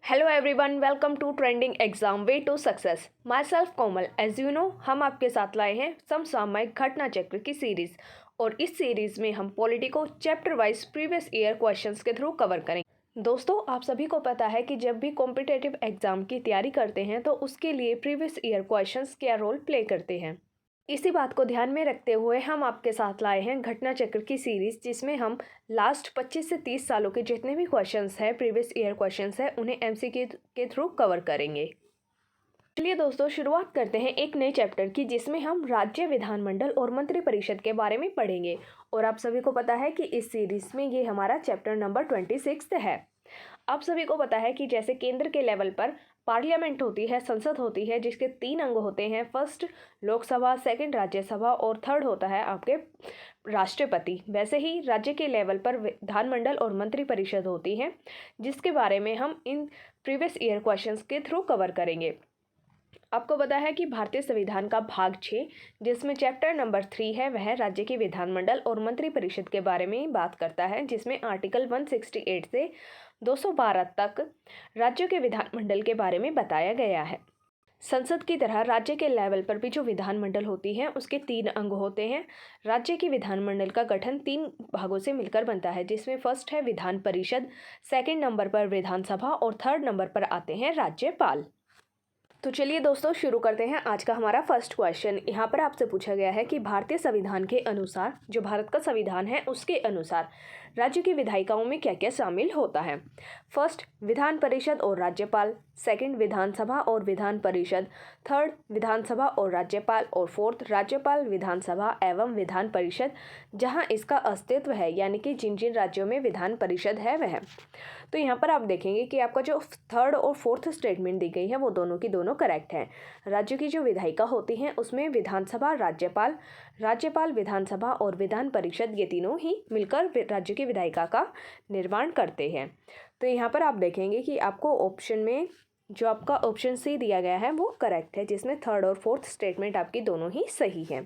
Hello everyone, welcome to trending exam way to success. Myself Komal. As you know, हम आपके साथ लाए हैं समसामयिक घटना चक्र की सीरीज और इस सीरीज में हम पॉलिटी को chapter wise previous year questions के थ्रू कवर करेंगे। दोस्तों, आप सभी को पता है कि जब भी कॉम्पिटेटिव एग्जाम की तैयारी करते हैं तो उसके लिए प्रीवियस ईयर क्वेश्चंस क्या रोल प्ले करते हैं। इसी बात को ध्यान में रखते हुए हम आपके साथ लाए हैं घटना चक्र की सीरीज, जिसमें हम लास्ट 25 से 30 सालों के जितने भी क्वेश्चंस हैं, प्रीवियस ईयर क्वेश्चंस हैं, उन्हें एमसीक्यू के थ्रू कवर करेंगे। चलिए दोस्तों, शुरुआत करते हैं एक नए चैप्टर की, जिसमें हम राज्य विधानमंडल और मंत्रिपरिषद के बारे में पढ़ेंगे। और आप सभी को पता है कि इस सीरीज में ये हमारा चैप्टर नंबर 26 है। आप सभी को पता है कि जैसे केंद्र के लेवल पर पार्लियामेंट होती है, संसद होती है, जिसके 3 अंग होते हैं। फर्स्ट लोकसभा, सेकंड राज्यसभा और थर्ड होता है आपके राष्ट्रपति। वैसे ही राज्य के लेवल पर विधानमंडल और मंत्रिपरिषद होती है, जिसके बारे में हम इन प्रीवियस ईयर क्वेश्चंस के थ्रू कवर करेंगे। आपको पता है कि भारतीय संविधान का भाग 6, जिसमें चैप्टर नंबर 3 है, वह राज्य के विधानमंडल और मंत्रिपरिषद के बारे में बात करता है, जिसमें आर्टिकल 168 से 212 तक राज्यों के विधानमंडल के बारे में बताया गया है। संसद की तरह राज्य के लेवल पर भी जो विधानमंडल होती है, उसके 3 अंग होते हैं। राज्य के विधानमंडल का गठन 3 भागों से मिलकर बनता है, जिसमें फर्स्ट है विधान परिषद, सेकंड नंबर पर विधानसभा और थर्ड नंबर पर आते हैं राज्यपाल। तो चलिए दोस्तों, शुरू करते हैं आज का हमारा फर्स्ट क्वेश्चन। यहाँ पर आपसे पूछा गया है कि भारतीय संविधान के अनुसार, जो भारत का संविधान है उसके अनुसार राज्य की विधायिकाओं में क्या क्या शामिल होता है। फर्स्ट विधान परिषद और राज्यपाल, सेकंड विधानसभा और विधान परिषद, थर्ड विधानसभा और राज्यपाल और फोर्थ राज्यपाल, विधानसभा एवं विधान परिषद जहाँ इसका अस्तित्व है, यानी कि जिन जिन राज्यों में विधान परिषद है वह। तो यहाँ पर आप देखेंगे कि आपका जो थर्ड और फोर्थ स्टेटमेंट दी गई है वो दोनों की दोनों करेक्ट है। राज्यों की जो विधायिका होती हैं उसमें विधानसभा, राज्यपाल, राज्यपाल, विधानसभा और विधान परिषद, ये तीनों ही मिलकर राज्य की विधायिका का निर्माण करते हैं। तो यहाँ पर आप देखेंगे कि आपको ऑप्शन में जो आपका ऑप्शन सी दिया गया है वो करेक्ट है, जिसमें थर्ड और फोर्थ स्टेटमेंट आपकी दोनों ही सही है।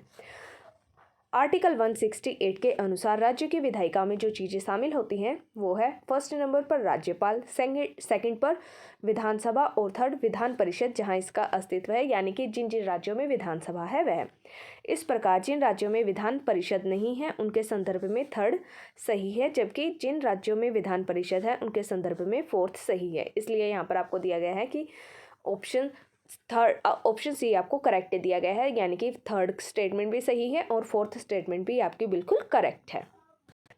आर्टिकल 168 के अनुसार राज्य की विधायिका में जो चीज़ें शामिल होती हैं वो है फर्स्ट नंबर पर राज्यपाल, सेकंड पर विधानसभा और थर्ड विधान परिषद जहां इसका अस्तित्व है, यानी कि जिन जिन राज्यों में विधानसभा है वह। इस प्रकार जिन राज्यों में विधान परिषद नहीं है उनके संदर्भ में थर्ड सही है, जबकि जिन राज्यों में विधान परिषद है उनके संदर्भ में फोर्थ सही है। इसलिए यहाँ पर आपको दिया गया है कि ऑप्शन सी आपको करेक्ट दिया गया है, यानी कि थर्ड स्टेटमेंट भी सही है और फोर्थ स्टेटमेंट भी आपकी बिल्कुल करेक्ट है।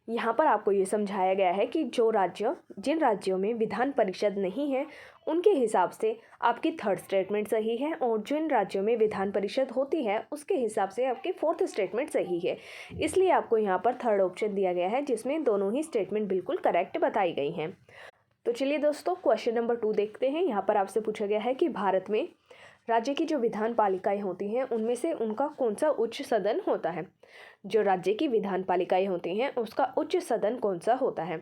यहाँ पर आपको ये समझाया गया है कि जिन राज्यों में विधान परिषद नहीं है उनके हिसाब से आपकी थर्ड स्टेटमेंट सही है, और जिन राज्यों में विधान परिषद होती है उसके हिसाब से आपकी फोर्थ स्टेटमेंट सही है। इसलिए आपको यहाँ पर थर्ड ऑप्शन दिया गया है, जिसमें दोनों ही स्टेटमेंट बिल्कुल करेक्ट बताई गई हैं। तो चलिए दोस्तों, क्वेश्चन नंबर 2 देखते हैं। यहाँ पर आपसे पूछा गया है कि भारत में राज्य की जो विधान पालिकाएँ होती हैं उनमें से उनका कौन सा उच्च सदन होता है। जो राज्य की विधान पालिकाएँ होती हैं उसका उच्च सदन कौन सा होता है।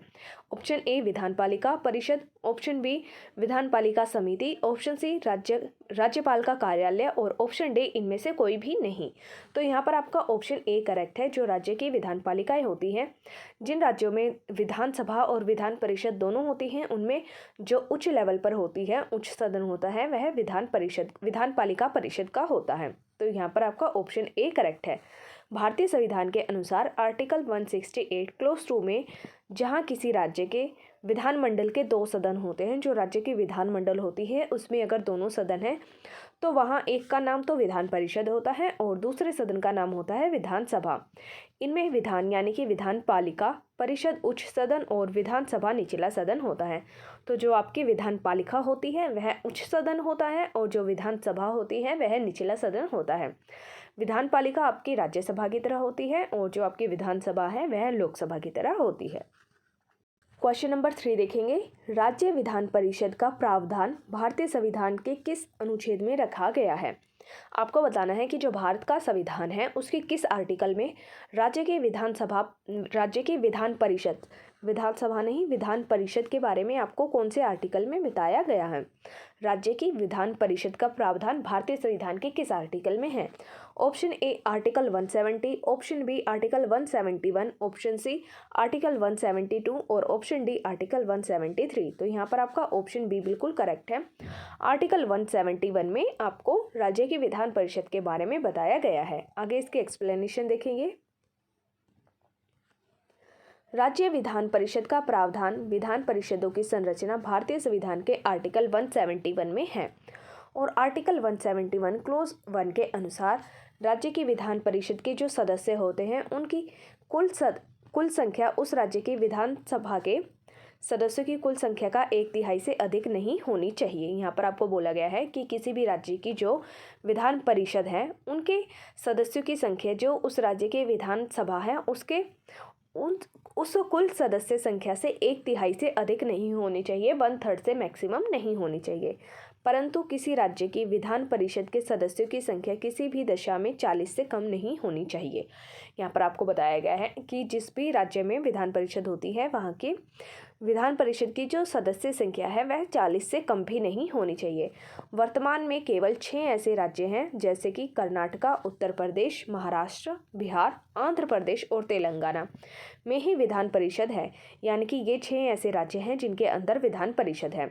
ऑप्शन ए विधान पालिका परिषद, ऑप्शन बी विधान पालिका समिति, ऑप्शन सी राज्यपाल का कार्यालय और ऑप्शन डी इनमें से कोई भी नहीं। तो यहाँ पर आपका ऑप्शन ए करेक्ट है। जो राज्य की विधान पालिकाएँ होती हैं, जिन राज्यों में विधानसभा और विधान परिषद दोनों होती हैं, उनमें जो उच्च लेवल पर होती है, उच्च सदन होता है, वह विधान पालिका परिषद का होता है। तो यहाँ पर आपका ऑप्शन ए करेक्ट है। भारतीय संविधान के अनुसार आर्टिकल 168 क्लोज 2 में जहाँ किसी राज्य के विधानमंडल के 2 सदन होते हैं, जो राज्य की विधानमंडल होती है उसमें अगर दोनों सदन हैं तो वहाँ एक का नाम तो विधान परिषद होता है और दूसरे सदन का नाम होता है विधानसभा। इनमें विधान यानी कि विधान पालिका परिषद उच्च सदन और विधानसभा निचला सदन होता है। तो जो आपकी विधान पालिका होती है वह उच्च सदन होता है और जो विधानसभा होती है वह निचला सदन होता है। विधान पालिका आपकी राज्यसभा की तरह होती है और जो आपकी विधानसभा है वह लोकसभा की तरह होती है। क्वेश्चन नंबर 3 देखेंगे। राज्य विधान परिषद का प्रावधान भारतीय संविधान के किस अनुच्छेद में रखा गया है। आपको बताना है कि जो भारत का संविधान है उसके किस आर्टिकल में राज्य की विधान परिषद विधानसभा नहीं, विधान परिषद के बारे में आपको कौन से आर्टिकल में बताया गया है? राज्य की विधान परिषद का प्रावधान भारतीय संविधान के किस आर्टिकल में है? Option A article 170, option B article 171, option C article 172 और ऑप्शन डी आर्टिकल 173। तो यहाँ पर आपका ऑप्शन बी बिल्कुल करेक्ट है। आर्टिकल 171 में आपको राज्य की विधान परिषद के बारे में बताया गया है। आगे इसके एक्सप्लेनेशन देखेंगे। राज्य विधान परिषद का प्रावधान विधान परिषदों की संरचना भारतीय संविधान के आर्टिकल 171 में है और आर्टिकल 171 क्लोज 1 के अनुसार राज्य की विधान परिषद के जो सदस्य होते हैं उनकी कुल संख्या उस राज्य की विधानसभा के सदस्यों की कुल संख्या का 1/3 से अधिक नहीं होनी चाहिए। यहाँ पर आपको बोला गया है कि किसी भी राज्य की जो विधान परिषद है उनके सदस्यों की संख्या जो उस राज्य के विधानसभा है उसके उस कुल सदस्य संख्या से 1/3 से अधिक नहीं होनी चाहिए, 1/3 से मैक्सिमम नहीं होनी चाहिए। परंतु किसी राज्य की विधान परिषद के सदस्यों की संख्या किसी भी दशा में 40 से कम नहीं होनी चाहिए। यहाँ पर आपको बताया गया है कि जिस भी राज्य में विधान परिषद होती है वहाँ की विधान परिषद की जो सदस्य संख्या है वह 40 से कम भी नहीं होनी चाहिए। वर्तमान में केवल 6 ऐसे राज्य हैं जैसे कि कर्नाटका, उत्तर प्रदेश, महाराष्ट्र, बिहार, आंध्र प्रदेश और तेलंगाना में ही विधान परिषद है, यानी कि ये 6 ऐसे राज्य हैं जिनके अंदर विधान परिषद है।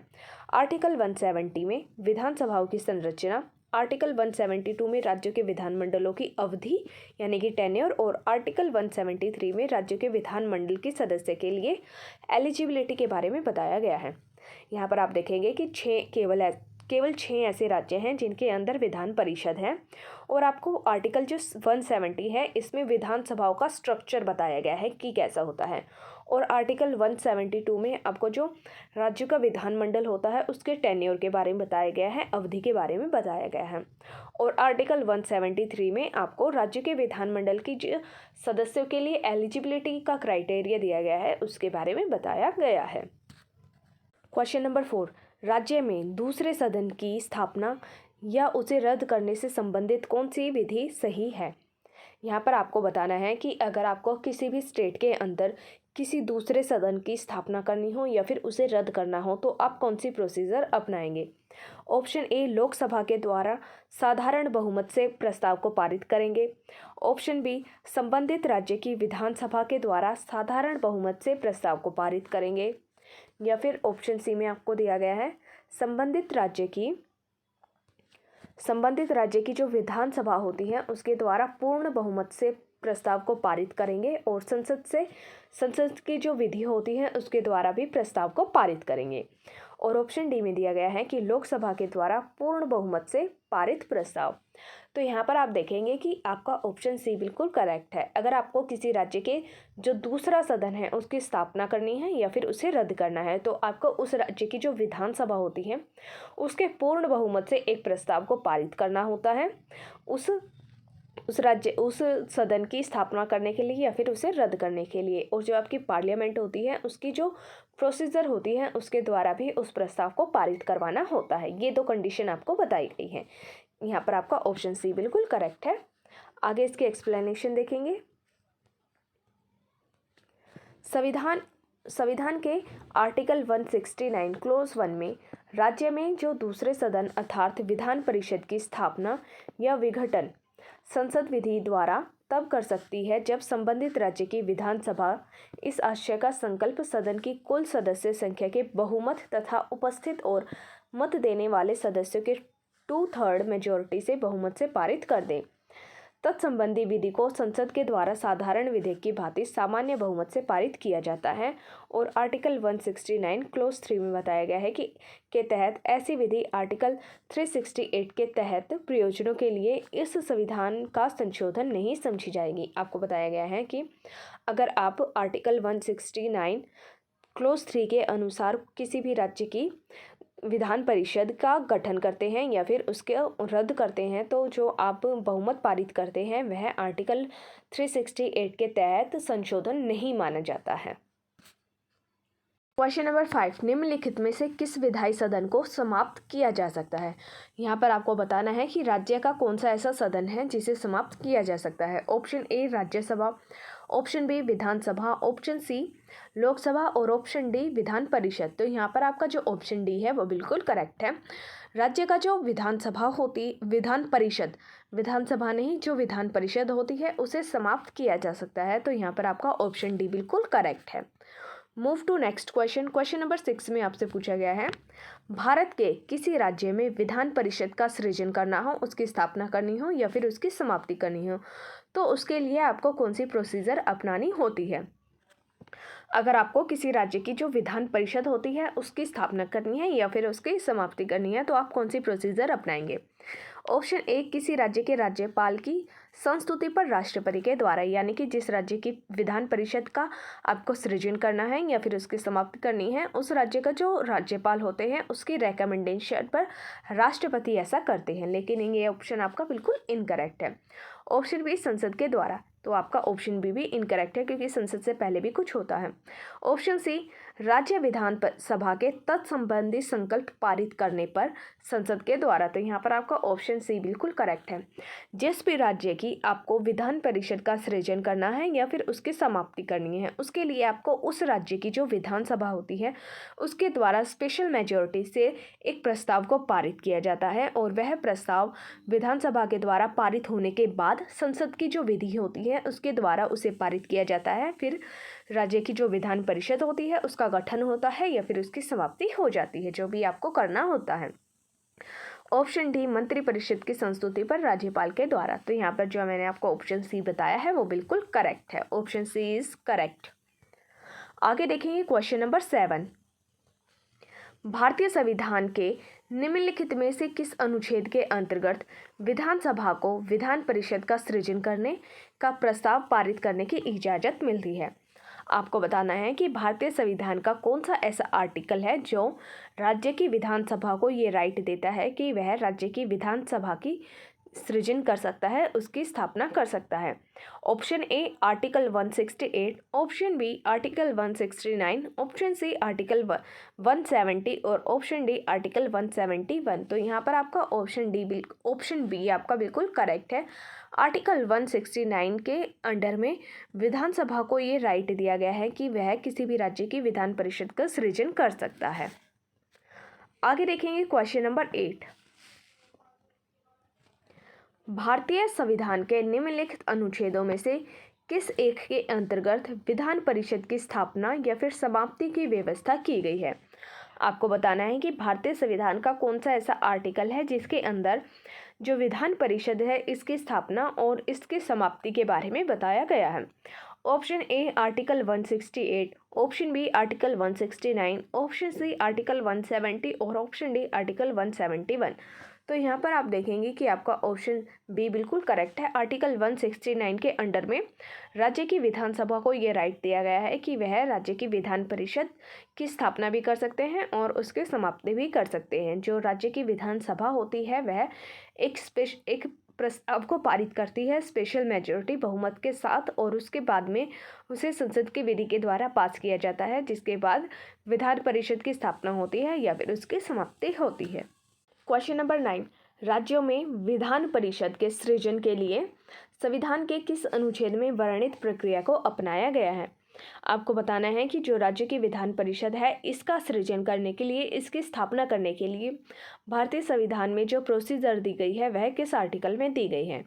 आर्टिकल 170 में विधानसभाओं की संरचना, आर्टिकल 172 में राज्यों के विधानमंडलों की अवधि यानी कि टेन्योर और आर्टिकल 173 में राज्यों के विधानमंडल के सदस्य के लिए एलिजिबिलिटी के बारे में बताया गया है। यहाँ पर आप देखेंगे कि केवल 6 ऐसे राज्य हैं जिनके अंदर विधान परिषद है और आपको आर्टिकल जो 170 है इसमें विधानसभाओं का स्ट्रक्चर बताया गया है कि कैसा होता है और आर्टिकल 172 में आपको जो राज्यों का विधानमंडल होता है उसके टेन्योर के बारे में बताया गया है, अवधि के बारे में बताया गया है और आर्टिकल 173 में आपको राज्य के विधानमंडल की जो सदस्यों के लिए एलिजिबिलिटी का क्राइटेरिया दिया गया है उसके बारे में बताया गया है। क्वेश्चन नंबर 4, राज्य में दूसरे सदन की स्थापना या उसे रद्द करने से संबंधित कौन सी विधि सही है? यहाँ पर आपको बताना है कि अगर आपको किसी भी स्टेट के अंदर किसी दूसरे सदन की स्थापना करनी हो या फिर उसे रद्द करना हो तो आप कौन सी प्रोसीजर अपनाएंगे? ऑप्शन ए लोकसभा के द्वारा साधारण बहुमत से प्रस्ताव को पारित करेंगे, ऑप्शन बी संबंधित राज्य की विधानसभा के द्वारा साधारण बहुमत से प्रस्ताव को पारित करेंगे या फिर ऑप्शन सी में आपको दिया गया है संबंधित राज्य की जो विधानसभा होती है उसके द्वारा पूर्ण बहुमत से प्रस्ताव को पारित करेंगे और संसद की जो विधि होती है उसके द्वारा भी प्रस्ताव को पारित करेंगे और ऑप्शन डी में दिया गया है कि लोकसभा के द्वारा पूर्ण बहुमत से पारित प्रस्ताव। तो यहाँ पर आप देखेंगे कि आपका ऑप्शन सी बिल्कुल करेक्ट है। अगर आपको किसी राज्य के जो दूसरा सदन है उसकी स्थापना करनी है या फिर उसे रद्द करना है तो आपको उस राज्य की जो विधानसभा होती है उसके पूर्ण बहुमत से एक प्रस्ताव को पारित करना होता है उस सदन की स्थापना करने के लिए या फिर उसे रद्द करने के लिए, और जो आपकी पार्लियामेंट होती है उसकी जो प्रोसीजर होती है उसके द्वारा भी उस प्रस्ताव को पारित करवाना होता है। ये 2 कंडीशन आपको बताई गई है। यहाँ पर आपका ऑप्शन सी बिल्कुल करेक्ट है। आगे इसके एक्सप्लेनेशन देखेंगे। संविधान के आर्टिकल 169 क्लोज 1 में राज्य में जो दूसरे सदन अर्थात विधान परिषद की स्थापना या विघटन संसद विधि द्वारा तब कर सकती है जब संबंधित राज्य की विधानसभा इस आशय का संकल्प सदन की कुल सदस्य संख्या के बहुमत तथा उपस्थित और मत देने वाले सदस्यों के 2/3 मेजॉरिटी से बहुमत से पारित कर दे। तत्संबंधी विधि को संसद के द्वारा साधारण विधेयक की भांति सामान्य बहुमत से पारित किया जाता है और आर्टिकल 169 क्लोज 3 में बताया गया है कि के तहत ऐसी विधि आर्टिकल 368 के तहत प्रयोजनों के लिए इस संविधान का संशोधन नहीं समझी जाएगी। आपको बताया गया है कि अगर आप आर्टिकल 169 क्लोज 3 के अनुसार किसी भी राज्य की विधान परिषद का गठन करते हैं या फिर उसके रद्द करते हैं तो जो आप बहुमत पारित करते हैं वह आर्टिकल 368 के तहत संशोधन नहीं माना जाता है। क्वेश्चन नंबर 5, निम्नलिखित में से किस विधायी सदन को समाप्त किया जा सकता है? यहाँ पर आपको बताना है कि राज्य का कौन सा ऐसा सदन है जिसे समाप्त किया जा सकता है। Option A Rajya Sabha, option B Vidhan Sabha, option C Lok Sabha और ऑप्शन डी विधान परिषद। तो यहाँ पर आपका जो ऑप्शन डी है वो बिल्कुल करेक्ट है। राज्य का जो विधानसभा होती विधान परिषद, विधानसभा नहीं, जो विधान परिषद होती है उसे समाप्त किया जा सकता है। तो यहाँ पर आपका ऑप्शन डी बिल्कुल करेक्ट है। Move to next question. Question number 6 में आपसे पूछा गया है, भारत के किसी राज्य में विधान परिषद का सृजन करना हो, उसकी स्थापना करनी हो या फिर उसकी समाप्ति करनी हो, तो उसके लिए आपको कौन सी प्रोसीजर अपनानी होती है। अगर आपको किसी राज्य की जो विधान परिषद होती है उसकी स्थापना करनी है या फिर उसकी समाप्ति करनी है, तो आप कौन सी प्रोसीजर अपनाएंगे। ऑप्शन ए, किसी राज्य के राज्यपाल की संस्तुति पर राष्ट्रपति के द्वारा, यानी कि जिस राज्य की विधान परिषद का आपको सृजन करना है या फिर उसकी समाप्ति करनी है, उस राज्य का जो राज्यपाल होते हैं उसकी रिकमेंडेशन पर राष्ट्रपति ऐसा करते हैं। लेकिन ये ऑप्शन आपका बिल्कुल इनकरेक्ट है। ऑप्शन बी, संसद के द्वारा। तो आपका ऑप्शन बी भी इनकरेक्ट है क्योंकि संसद से पहले भी कुछ होता है। ऑप्शन सी, राज्य विधान सभा के तत्संबंधी संकल्प पारित करने पर संसद के द्वारा। तो यहाँ पर आपका ऑप्शन सी बिल्कुल करेक्ट है। जिस भी राज्य की आपको विधान परिषद का सृजन करना है या फिर उसकी समाप्ति करनी है, उसके लिए आपको उस राज्य की जो विधानसभा होती है उसके द्वारा स्पेशल मेजॉरिटी से एक प्रस्ताव को पारित किया जाता है और वह प्रस्ताव विधानसभा के द्वारा पारित होने के बाद संसद की जो विधि होती है उसके द्वारा उसे पारित किया जाता है। फिर राज्य की जो विधान परिषद होती है उसका गठन होता है या फिर उसकी समाप्ति हो जाती है, जो भी आपको करना होता है। ऑप्शन डी, मंत्री परिषद की संस्तुति पर राज्यपाल के द्वारा। तो यहाँ पर जो मैंने आपको ऑप्शन सी बताया है वो बिल्कुल करेक्ट है। Option C is correct. आगे देखेंगे क्वेश्चन नंबर 7। भारतीय संविधान के निम्नलिखित में से किस अनुच्छेद के अंतर्गत विधानसभा को विधान परिषद का सृजन करने का प्रस्ताव पारित करने की इजाज़त मिलती है। आपको बताना है कि भारतीय संविधान का कौन सा ऐसा आर्टिकल है जो राज्य की विधानसभा को ये राइट देता है कि वह राज्य की विधानसभा की सृजन कर सकता है, उसकी स्थापना कर सकता है। Option A, article 168, option B article 169, option C article 170 और ऑप्शन डी आर्टिकल 171। तो यहाँ पर आपका ऑप्शन बी आपका बिल्कुल करेक्ट है। आर्टिकल 169 के अंडर में विधानसभा को ये राइट दिया गया है कि वह किसी भी राज्य की विधान परिषद का सृजन कर सकता है। आगे देखेंगे क्वेश्चन नंबर 8। भारतीय संविधान के निम्नलिखित अनुच्छेदों में से किस एक के अंतर्गत विधान परिषद की स्थापना या फिर समाप्ति की व्यवस्था की गई है। आपको बताना है कि भारतीय संविधान का कौन सा ऐसा आर्टिकल है जिसके अंदर जो विधान परिषद है इसकी स्थापना और इसकी समाप्ति के बारे में बताया गया है। Option A, article 168, option B article 169, option C article 170 और ऑप्शन डी आर्टिकल 171। तो यहाँ पर आप देखेंगे कि आपका ऑप्शन बी बिल्कुल करेक्ट है। आर्टिकल 169 के अंडर में राज्य की विधानसभा को ये राइट दिया गया है कि वह राज्य की विधान परिषद की स्थापना भी कर सकते हैं और उसके समाप्ति भी कर सकते हैं। जो राज्य की विधानसभा होती है वह एक प्रस्ताव को पारित करती है स्पेशल मेजॉरिटी बहुमत के साथ और उसके बाद में उसे संसद की विधि के द्वारा पास किया जाता है, जिसके बाद विधान परिषद की स्थापना होती है या फिर उसकी समाप्ति होती है। Question number 9। राज्यों में विधान परिषद के सृजन के लिए संविधान के किस अनुच्छेद में वर्णित प्रक्रिया को अपनाया गया है। आपको बताना है कि जो राज्य की विधान परिषद है इसका सृजन करने के लिए, इसकी स्थापना करने के लिए भारतीय संविधान में जो प्रोसीजर दी गई है वह किस आर्टिकल में दी गई है।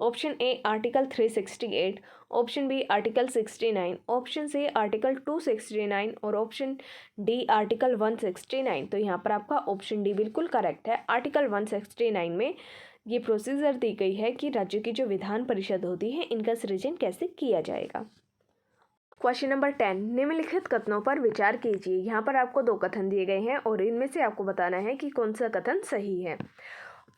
Option A, article 368, option B article 69, option C article 269 और ऑप्शन डी आर्टिकल 169। तो यहाँ पर आपका ऑप्शन डी बिल्कुल करेक्ट है। आर्टिकल 169 में ये प्रोसीजर दी गई है कि राज्य की जो विधान परिषद होती है इनका सृजन कैसे किया जाएगा। Question number 10। निम्नलिखित कथनों पर विचार कीजिए। यहाँ पर आपको 2 कथन दिए गए हैं और इनमें से आपको बताना है कि कौन सा कथन सही है।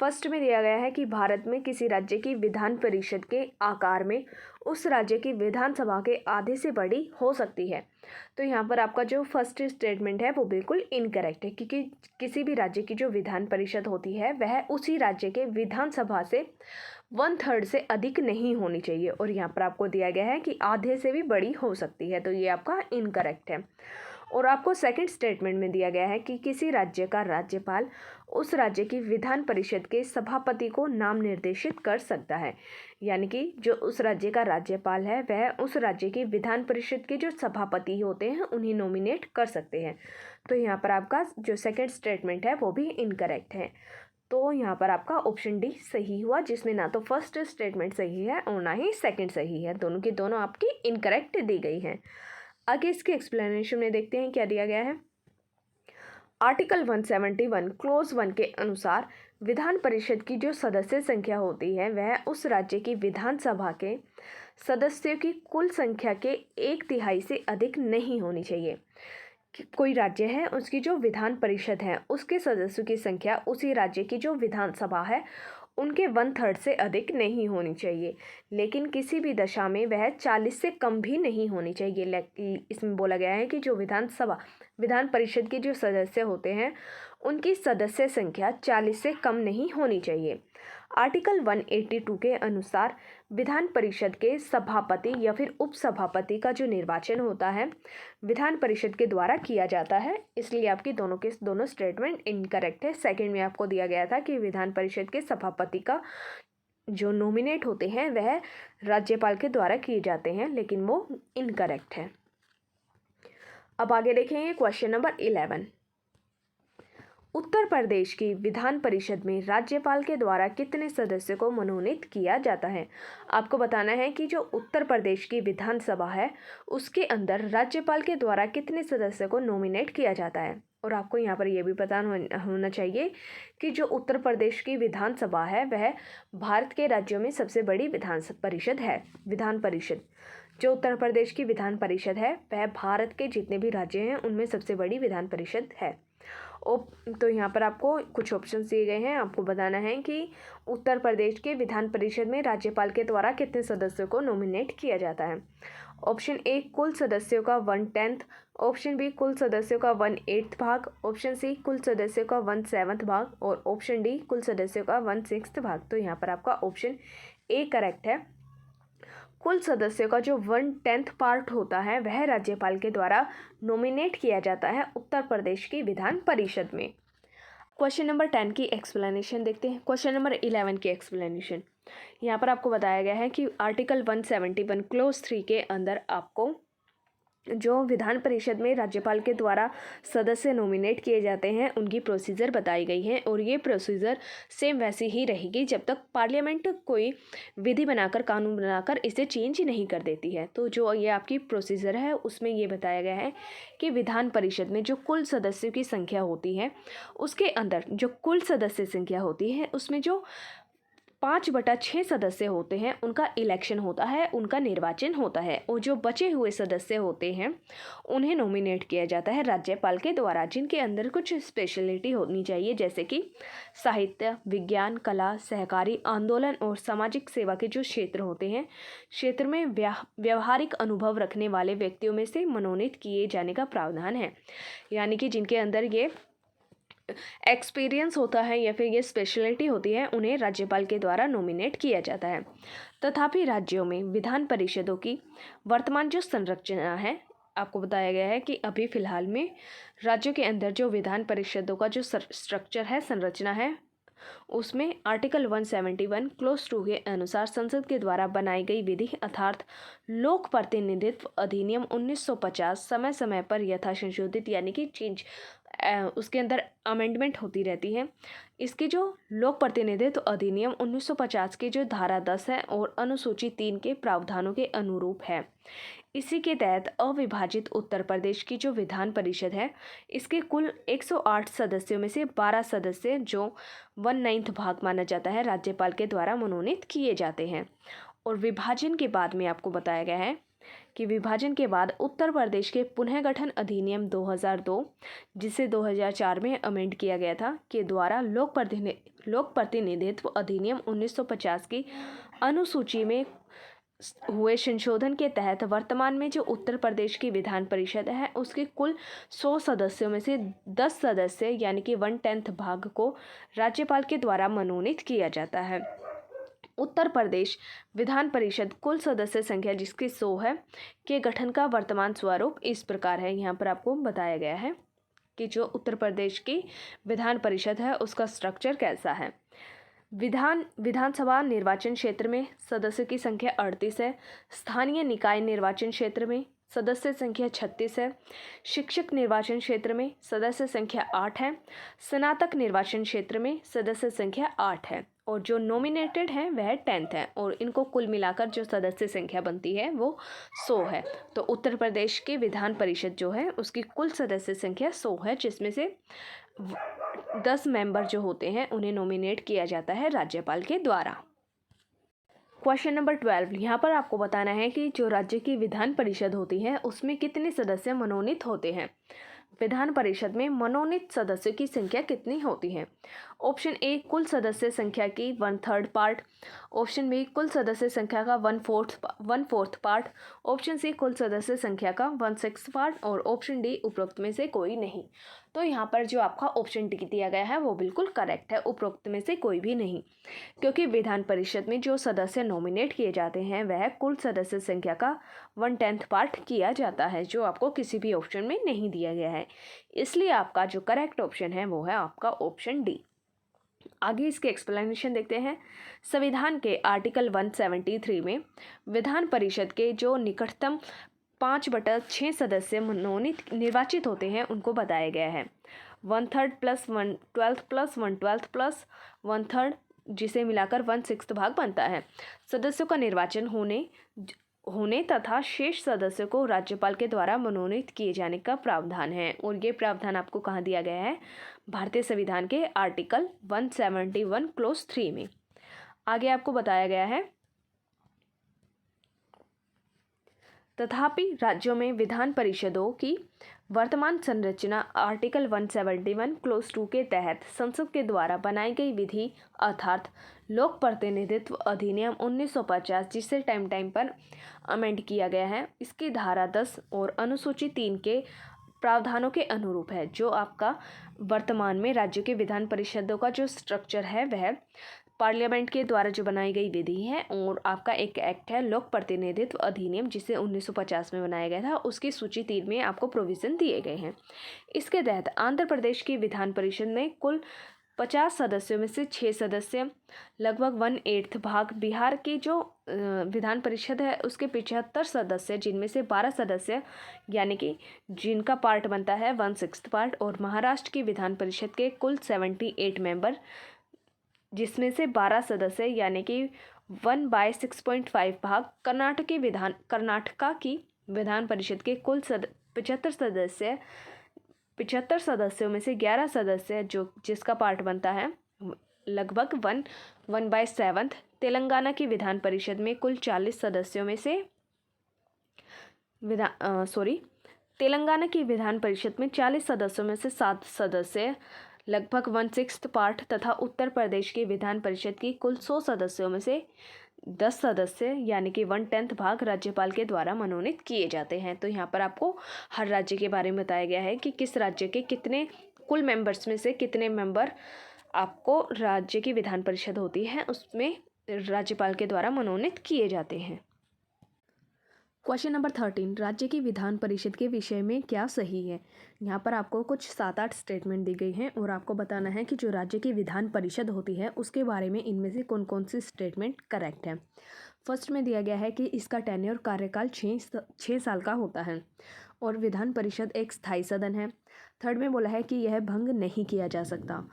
फर्स्ट में दिया गया है कि भारत में किसी राज्य की विधान परिषद के आकार में उस राज्य की विधानसभा के आधे से बड़ी हो सकती है। तो यहाँ पर आपका जो फर्स्ट स्टेटमेंट है वो बिल्कुल इनकरेक्ट है, क्योंकि किसी भी राज्य की जो विधान परिषद होती है वह उसी राज्य के विधानसभा से 1/3 से अधिक नहीं होनी चाहिए और यहाँ पर आपको दिया गया है कि आधे से भी बड़ी हो सकती है। तो ये आपका इनकरेक्ट है। और आपको सेकंड स्टेटमेंट में दिया गया है कि किसी राज्य का राज्यपाल उस राज्य की विधान परिषद के सभापति को नाम निर्देशित कर सकता है। यानी कि जो उस राज्य का राज्यपाल है वह उस राज्य की विधान परिषद के जो सभापति होते हैं उन्हें नॉमिनेट कर सकते हैं। तो यहाँ पर आपका जो सेकंड स्टेटमेंट है वो भी इनकरेक्ट है। तो यहाँ पर आपका ऑप्शन डी सही हुआ, जिसमें ना तो फर्स्ट स्टेटमेंट सही है और ना ही सेकंड सही है, दोनों की दोनों आपकी इनकरेक्ट दी गई हैं। आगे इसके एक्सप्लेनेशन में देखते हैं क्या दिया गया है। आर्टिकल 171 क्लोज 1 के अनुसार विधान परिषद की जो सदस्य संख्या होती है वह उस राज्य की विधानसभा के सदस्यों की कुल संख्या के 1/3 से अधिक नहीं होनी चाहिए। कोई राज्य है उसकी जो विधान परिषद है उसके सदस्यों की संख्या उसी राज्य की जो विधानसभा है उनके 1/3 से अधिक नहीं होनी चाहिए, लेकिन किसी भी दशा में वह 40 से कम भी नहीं होनी चाहिए। इसमें बोला गया है कि जो विधान परिषद के जो सदस्य होते हैं उनकी सदस्य संख्या 40 से कम नहीं होनी चाहिए। आर्टिकल 182 के अनुसार विधान परिषद के सभापति या फिर उपसभापति का जो निर्वाचन होता है विधान परिषद के द्वारा किया जाता है, इसलिए आपकी दोनों के दोनों स्टेटमेंट इनकरेक्ट है। सेकंड में आपको दिया गया था कि विधान परिषद के सभापति का जो नॉमिनेट होते हैं वह राज्यपाल के द्वारा किए जाते हैं, लेकिन वो इनकरेक्ट है। अब आगे देखेंगे क्वेश्चन नंबर 11। उत्तर प्रदेश की विधान परिषद में राज्यपाल के द्वारा कितने सदस्यों को मनोनीत किया जाता है। आपको बताना है कि जो उत्तर प्रदेश की विधानसभा है उसके अंदर राज्यपाल के द्वारा कितने सदस्यों को नॉमिनेट किया जाता है। और आपको यहाँ पर यह भी पता होना चाहिए कि जो उत्तर प्रदेश की विधानसभा है वह भारत के राज्यों में सबसे बड़ी विधान परिषद जो उत्तर प्रदेश की विधान परिषद है वह भारत के जितने भी राज्य हैं उनमें सबसे बड़ी विधान परिषद है। तो यहाँ पर आपको कुछ ऑप्शंस दिए गए हैं, आपको बताना है कि उत्तर प्रदेश के विधान परिषद में राज्यपाल के द्वारा कितने सदस्यों को नॉमिनेट किया जाता है। ऑप्शन ए कुल सदस्यों का 1/10, ऑप्शन बी कुल सदस्यों का 1/8 भाग, ऑप्शन सी कुल सदस्यों का 1/7 भाग और ऑप्शन डी कुल सदस्यों का 1/6 भाग। तो यहाँ पर आपका ऑप्शन ए करेक्ट है। कुल सदस्यों का जो 1/10 पार्ट होता है वह राज्यपाल के द्वारा नॉमिनेट किया जाता है उत्तर प्रदेश की विधान परिषद में। क्वेश्चन नंबर 10 की एक्सप्लेनेशन देखते हैं। क्वेश्चन नंबर 11 की एक्सप्लेनेशन यहाँ पर आपको बताया गया है कि आर्टिकल 171 क्लोज 3 के अंदर आपको जो विधान परिषद में राज्यपाल के द्वारा सदस्य नॉमिनेट किए जाते हैं उनकी प्रोसीजर बताई गई है और ये प्रोसीजर सेम वैसी ही रहेगी जब तक पार्लियामेंट कोई विधि बनाकर कानून बनाकर इसे चेंज नहीं कर देती है। तो जो ये आपकी प्रोसीजर है उसमें ये बताया गया है कि विधान परिषद में जो कुल सदस्यों की संख्या होती है उसके अंदर जो कुल सदस्य संख्या होती है उसमें जो 5/6 सदस्य होते हैं उनका इलेक्शन होता है, उनका निर्वाचन होता है और जो बचे हुए सदस्य होते हैं उन्हें नॉमिनेट किया जाता है राज्यपाल के द्वारा, जिनके अंदर कुछ स्पेशलिटी होनी चाहिए जैसे कि साहित्य, विज्ञान, कला, सहकारी आंदोलन और सामाजिक सेवा के जो क्षेत्र होते हैं क्षेत्र में व्यावहारिक अनुभव रखने वाले व्यक्तियों में से मनोनीत किए जाने का प्रावधान है। यानी कि जिनके अंदर ये एक्सपीरियंस होता है या फिर ये स्पेशलिटी होती है उन्हें राज्यपाल के द्वारा नॉमिनेट किया जाता है। तथापि राज्यों में विधान परिषदों की वर्तमान जो संरचना है आपको बताया गया है कि अभी फ़िलहाल में राज्यों के अंदर जो विधान परिषदों का जो स्ट्रक्चर है, संरचना है, उसमें आर्टिकल 171 क्लोज 2 के अनुसार संसद के द्वारा बनाई गई विधि अर्थात लोक प्रतिनिधित्व अधिनियम 1950 समय समय पर यथा संशोधित यानी कि चेंज उसके अंदर अमेंडमेंट होती रहती है। इसकी जो लोक प्रतिनिधित्व अधिनियम 1950 की जो धारा 10 है और अनुसूची 3 के प्रावधानों के अनुरूप है। इसी के तहत अविभाजित उत्तर प्रदेश की जो विधान परिषद है इसके कुल 108 सदस्यों में से 12 सदस्य जो 1/9 भाग माना जाता है राज्यपाल के द्वारा मनोनीत किए जाते हैं। और विभाजन के बाद में आपको बताया गया है कि विभाजन के बाद उत्तर प्रदेश के पुनः गठन अधिनियम 2002 जिसे 2004 में अमेंड किया गया था के द्वारा लोक प्रतिनिधित्व अधिनियम 1950 की अनुसूची में हुए संशोधन के तहत वर्तमान में जो उत्तर प्रदेश की विधान परिषद है उसके कुल 100 सदस्यों में से 10 सदस्य यानी कि 1/10 भाग को राज्यपाल के द्वारा मनोनीत किया जाता है। उत्तर प्रदेश विधान परिषद कुल सदस्य संख्या जिसकी 100 है के गठन का वर्तमान स्वरूप इस प्रकार है। यहाँ पर आपको बताया गया है कि जो उत्तर प्रदेश की विधान परिषद है उसका स्ट्रक्चर कैसा है। विधानसभा निर्वाचन क्षेत्र में सदस्य की संख्या 38 है। स्थानीय निकाय निर्वाचन क्षेत्र में सदस्य संख्या 36 है। शिक्षक निर्वाचन क्षेत्र में सदस्य संख्या 8 है। स्नातक निर्वाचन क्षेत्र में सदस्य संख्या 8 है और जो नॉमिनेटेड हैं वह 10 है और इनको कुल मिलाकर जो सदस्य संख्या बनती है वो 100 है। तो उत्तर प्रदेश की विधान परिषद जो है उसकी कुल सदस्य संख्या 100 है, जिसमें से 10 मेंबर जो होते हैं उन्हें नॉमिनेट किया जाता है राज्यपाल के द्वारा। क्वेश्चन नंबर 12, यहाँ पर आपको बताना है कि जो राज्य की विधान परिषद होती है उसमें कितने सदस्य मनोनीत होते हैं। विधान परिषद में मनोनीत सदस्यों की संख्या कितनी होती है। ऑप्शन ए कुल सदस्य संख्या की 1/3 पार्ट, ऑप्शन बी कुल सदस्य संख्या का 1/4 पार्ट, ऑप्शन सी कुल सदस्य संख्या का 1/6 पार्ट और ऑप्शन डी उपरोक्त में से कोई नहीं। तो यहाँ पर जो आपका ऑप्शन डी दिया गया है वो बिल्कुल करेक्ट है, उपरोक्त में से कोई भी नहीं, क्योंकि विधान परिषद में जो सदस्य नॉमिनेट किए जाते हैं वह कुल सदस्य संख्या का 1/10 पार्ट किया जाता है, जो आपको किसी भी ऑप्शन में नहीं दिया गया है। इसलिए आपका जो करेक्ट ऑप्शन है वो है आपका ऑप्शन डी। आगे इसके एक्सप्लेनेशन देखते हैं। संविधान के आर्टिकल 173 में विधान परिषद के जो निकटतम 5/6 सदस्य मनोनीत निर्वाचित होते हैं उनको बताया गया है। 1/3 + 1/12 + 1/12 + 1/3 जिसे मिलाकर 1/6 भाग बनता है। सदस्यों का निर्वाचन होने तथा शेष सदस्यों को राज्यपाल के द्वारा मनोनीत किए जाने का प्रावधान है और ये प्रावधान आपको कहाँ दिया गया है, भारतीय संविधान के आर्टिकल 171 क्लोज 3 में। आगे आपको बताया गया है, तथापि राज्यों में विधान परिषदों की वर्तमान संरचना आर्टिकल 171 क्लोज 2 के तहत संसद के द्वारा बनाई गई विधि अर्थात लोक प्रतिनिधित्व अधिनियम 1950 जिसे टाइम पर अमेंड किया गया है, इसकी धारा 10 और अनुसूची 3 के प्रावधानों के अनुरूप है। जो आपका वर्तमान में राज्य के विधान परिषदों का जो स्ट्रक्चर है वह पार्लियामेंट के द्वारा जो बनाई गई विधि है और आपका एक एक्ट है लोक प्रतिनिधित्व अधिनियम जिसे 1950 में बनाया गया था, उसकी सूची 3 में आपको प्रोविज़न दिए गए हैं। इसके तहत आंध्र प्रदेश की विधान परिषद में कुल 50 सदस्यों में से 6 सदस्य, लगभग 1/8 भाग। बिहार की जो विधान परिषद है उसके 75 सदस्य, जिनमें से 12 सदस्य यानी कि जिनका पार्ट बनता है 1/6 पार्ट, और महाराष्ट्र की विधान परिषद के कुल 78 मेंबर, जिसमें से 12 सदस्य यानी कि 1/6.5 भाग। कर्नाटका की विधान परिषद के कुल 75 सदस्यों में से 11 सदस्य जिसका पार्ट बनता है लगभग 1/7। तेलंगाना की विधान परिषद में कुल 40 सदस्यों में से तेलंगाना की विधान परिषद में 40 सदस्यों में से 7 सदस्य लगभग 1/6 पार्ट तथा उत्तर प्रदेश की विधान परिषद की कुल 100 सदस्यों में से 10 सदस्य यानी कि 1/10 भाग राज्यपाल के द्वारा मनोनीत किए जाते हैं। तो यहाँ पर आपको हर राज्य के बारे में बताया गया है कि किस राज्य के कितने कुल मेंबर्स में से कितने मेंबर आपको राज्य की विधान परिषद होती है उसमें राज्यपाल के द्वारा मनोनीत किए जाते हैं। क्वेश्चन नंबर 13, राज्य की विधान परिषद के विषय में क्या सही है। यहाँ पर आपको कुछ 7-8 स्टेटमेंट दी गई हैं और आपको बताना है कि जो राज्य की विधान परिषद होती है उसके बारे में इनमें से कौन कौन सी स्टेटमेंट करेक्ट है। फर्स्ट में दिया गया है कि इसका टेन्योर कार्यकाल 6 साल का होता है और विधान परिषद एक स्थायी सदन है। थर्ड में बोला है कि यह भंग नहीं किया जा सकता।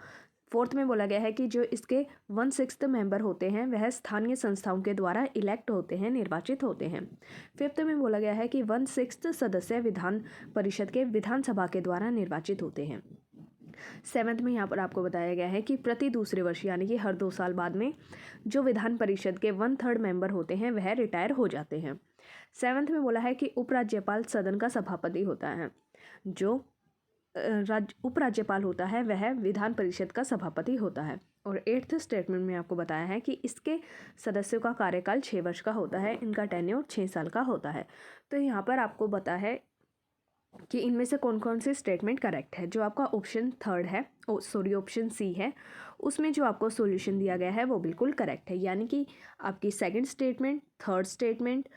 फोर्थ में बोला गया है कि जो इसके 1/6 मेंबर होते हैं वह स्थानीय संस्थाओं के द्वारा इलेक्ट होते हैं, निर्वाचित होते हैं। फिफ्थ में बोला गया है कि 1/6 सदस्य विधान परिषद के विधानसभा के द्वारा निर्वाचित होते हैं। सेवन्थ में यहाँ पर आपको बताया गया है कि प्रति दूसरे वर्ष यानी कि हर 2 साल बाद में जो विधान परिषद के 1/3 मेंबर होते हैं वह रिटायर हो जाते हैं। सेवन्थ में बोला है कि उपराज्यपाल सदन का सभापति होता है। जो उपराज्यपाल होता है वह विधान परिषद का सभापति होता है। और 8th स्टेटमेंट में आपको बताया है कि इसके सदस्यों का कार्यकाल 6 वर्ष का होता है, इनका टेन्योर 6 साल का होता है। तो यहाँ पर आपको कि इनमें से कौन कौन से स्टेटमेंट करेक्ट है। जो आपका ऑप्शन थर्ड है, ऑप्शन सी है, उसमें जो आपको सॉल्यूशन दिया गया है वो बिल्कुल करेक्ट है। यानी कि आपकी सेकंड स्टेटमेंट, थर्ड स्टेटमेंट,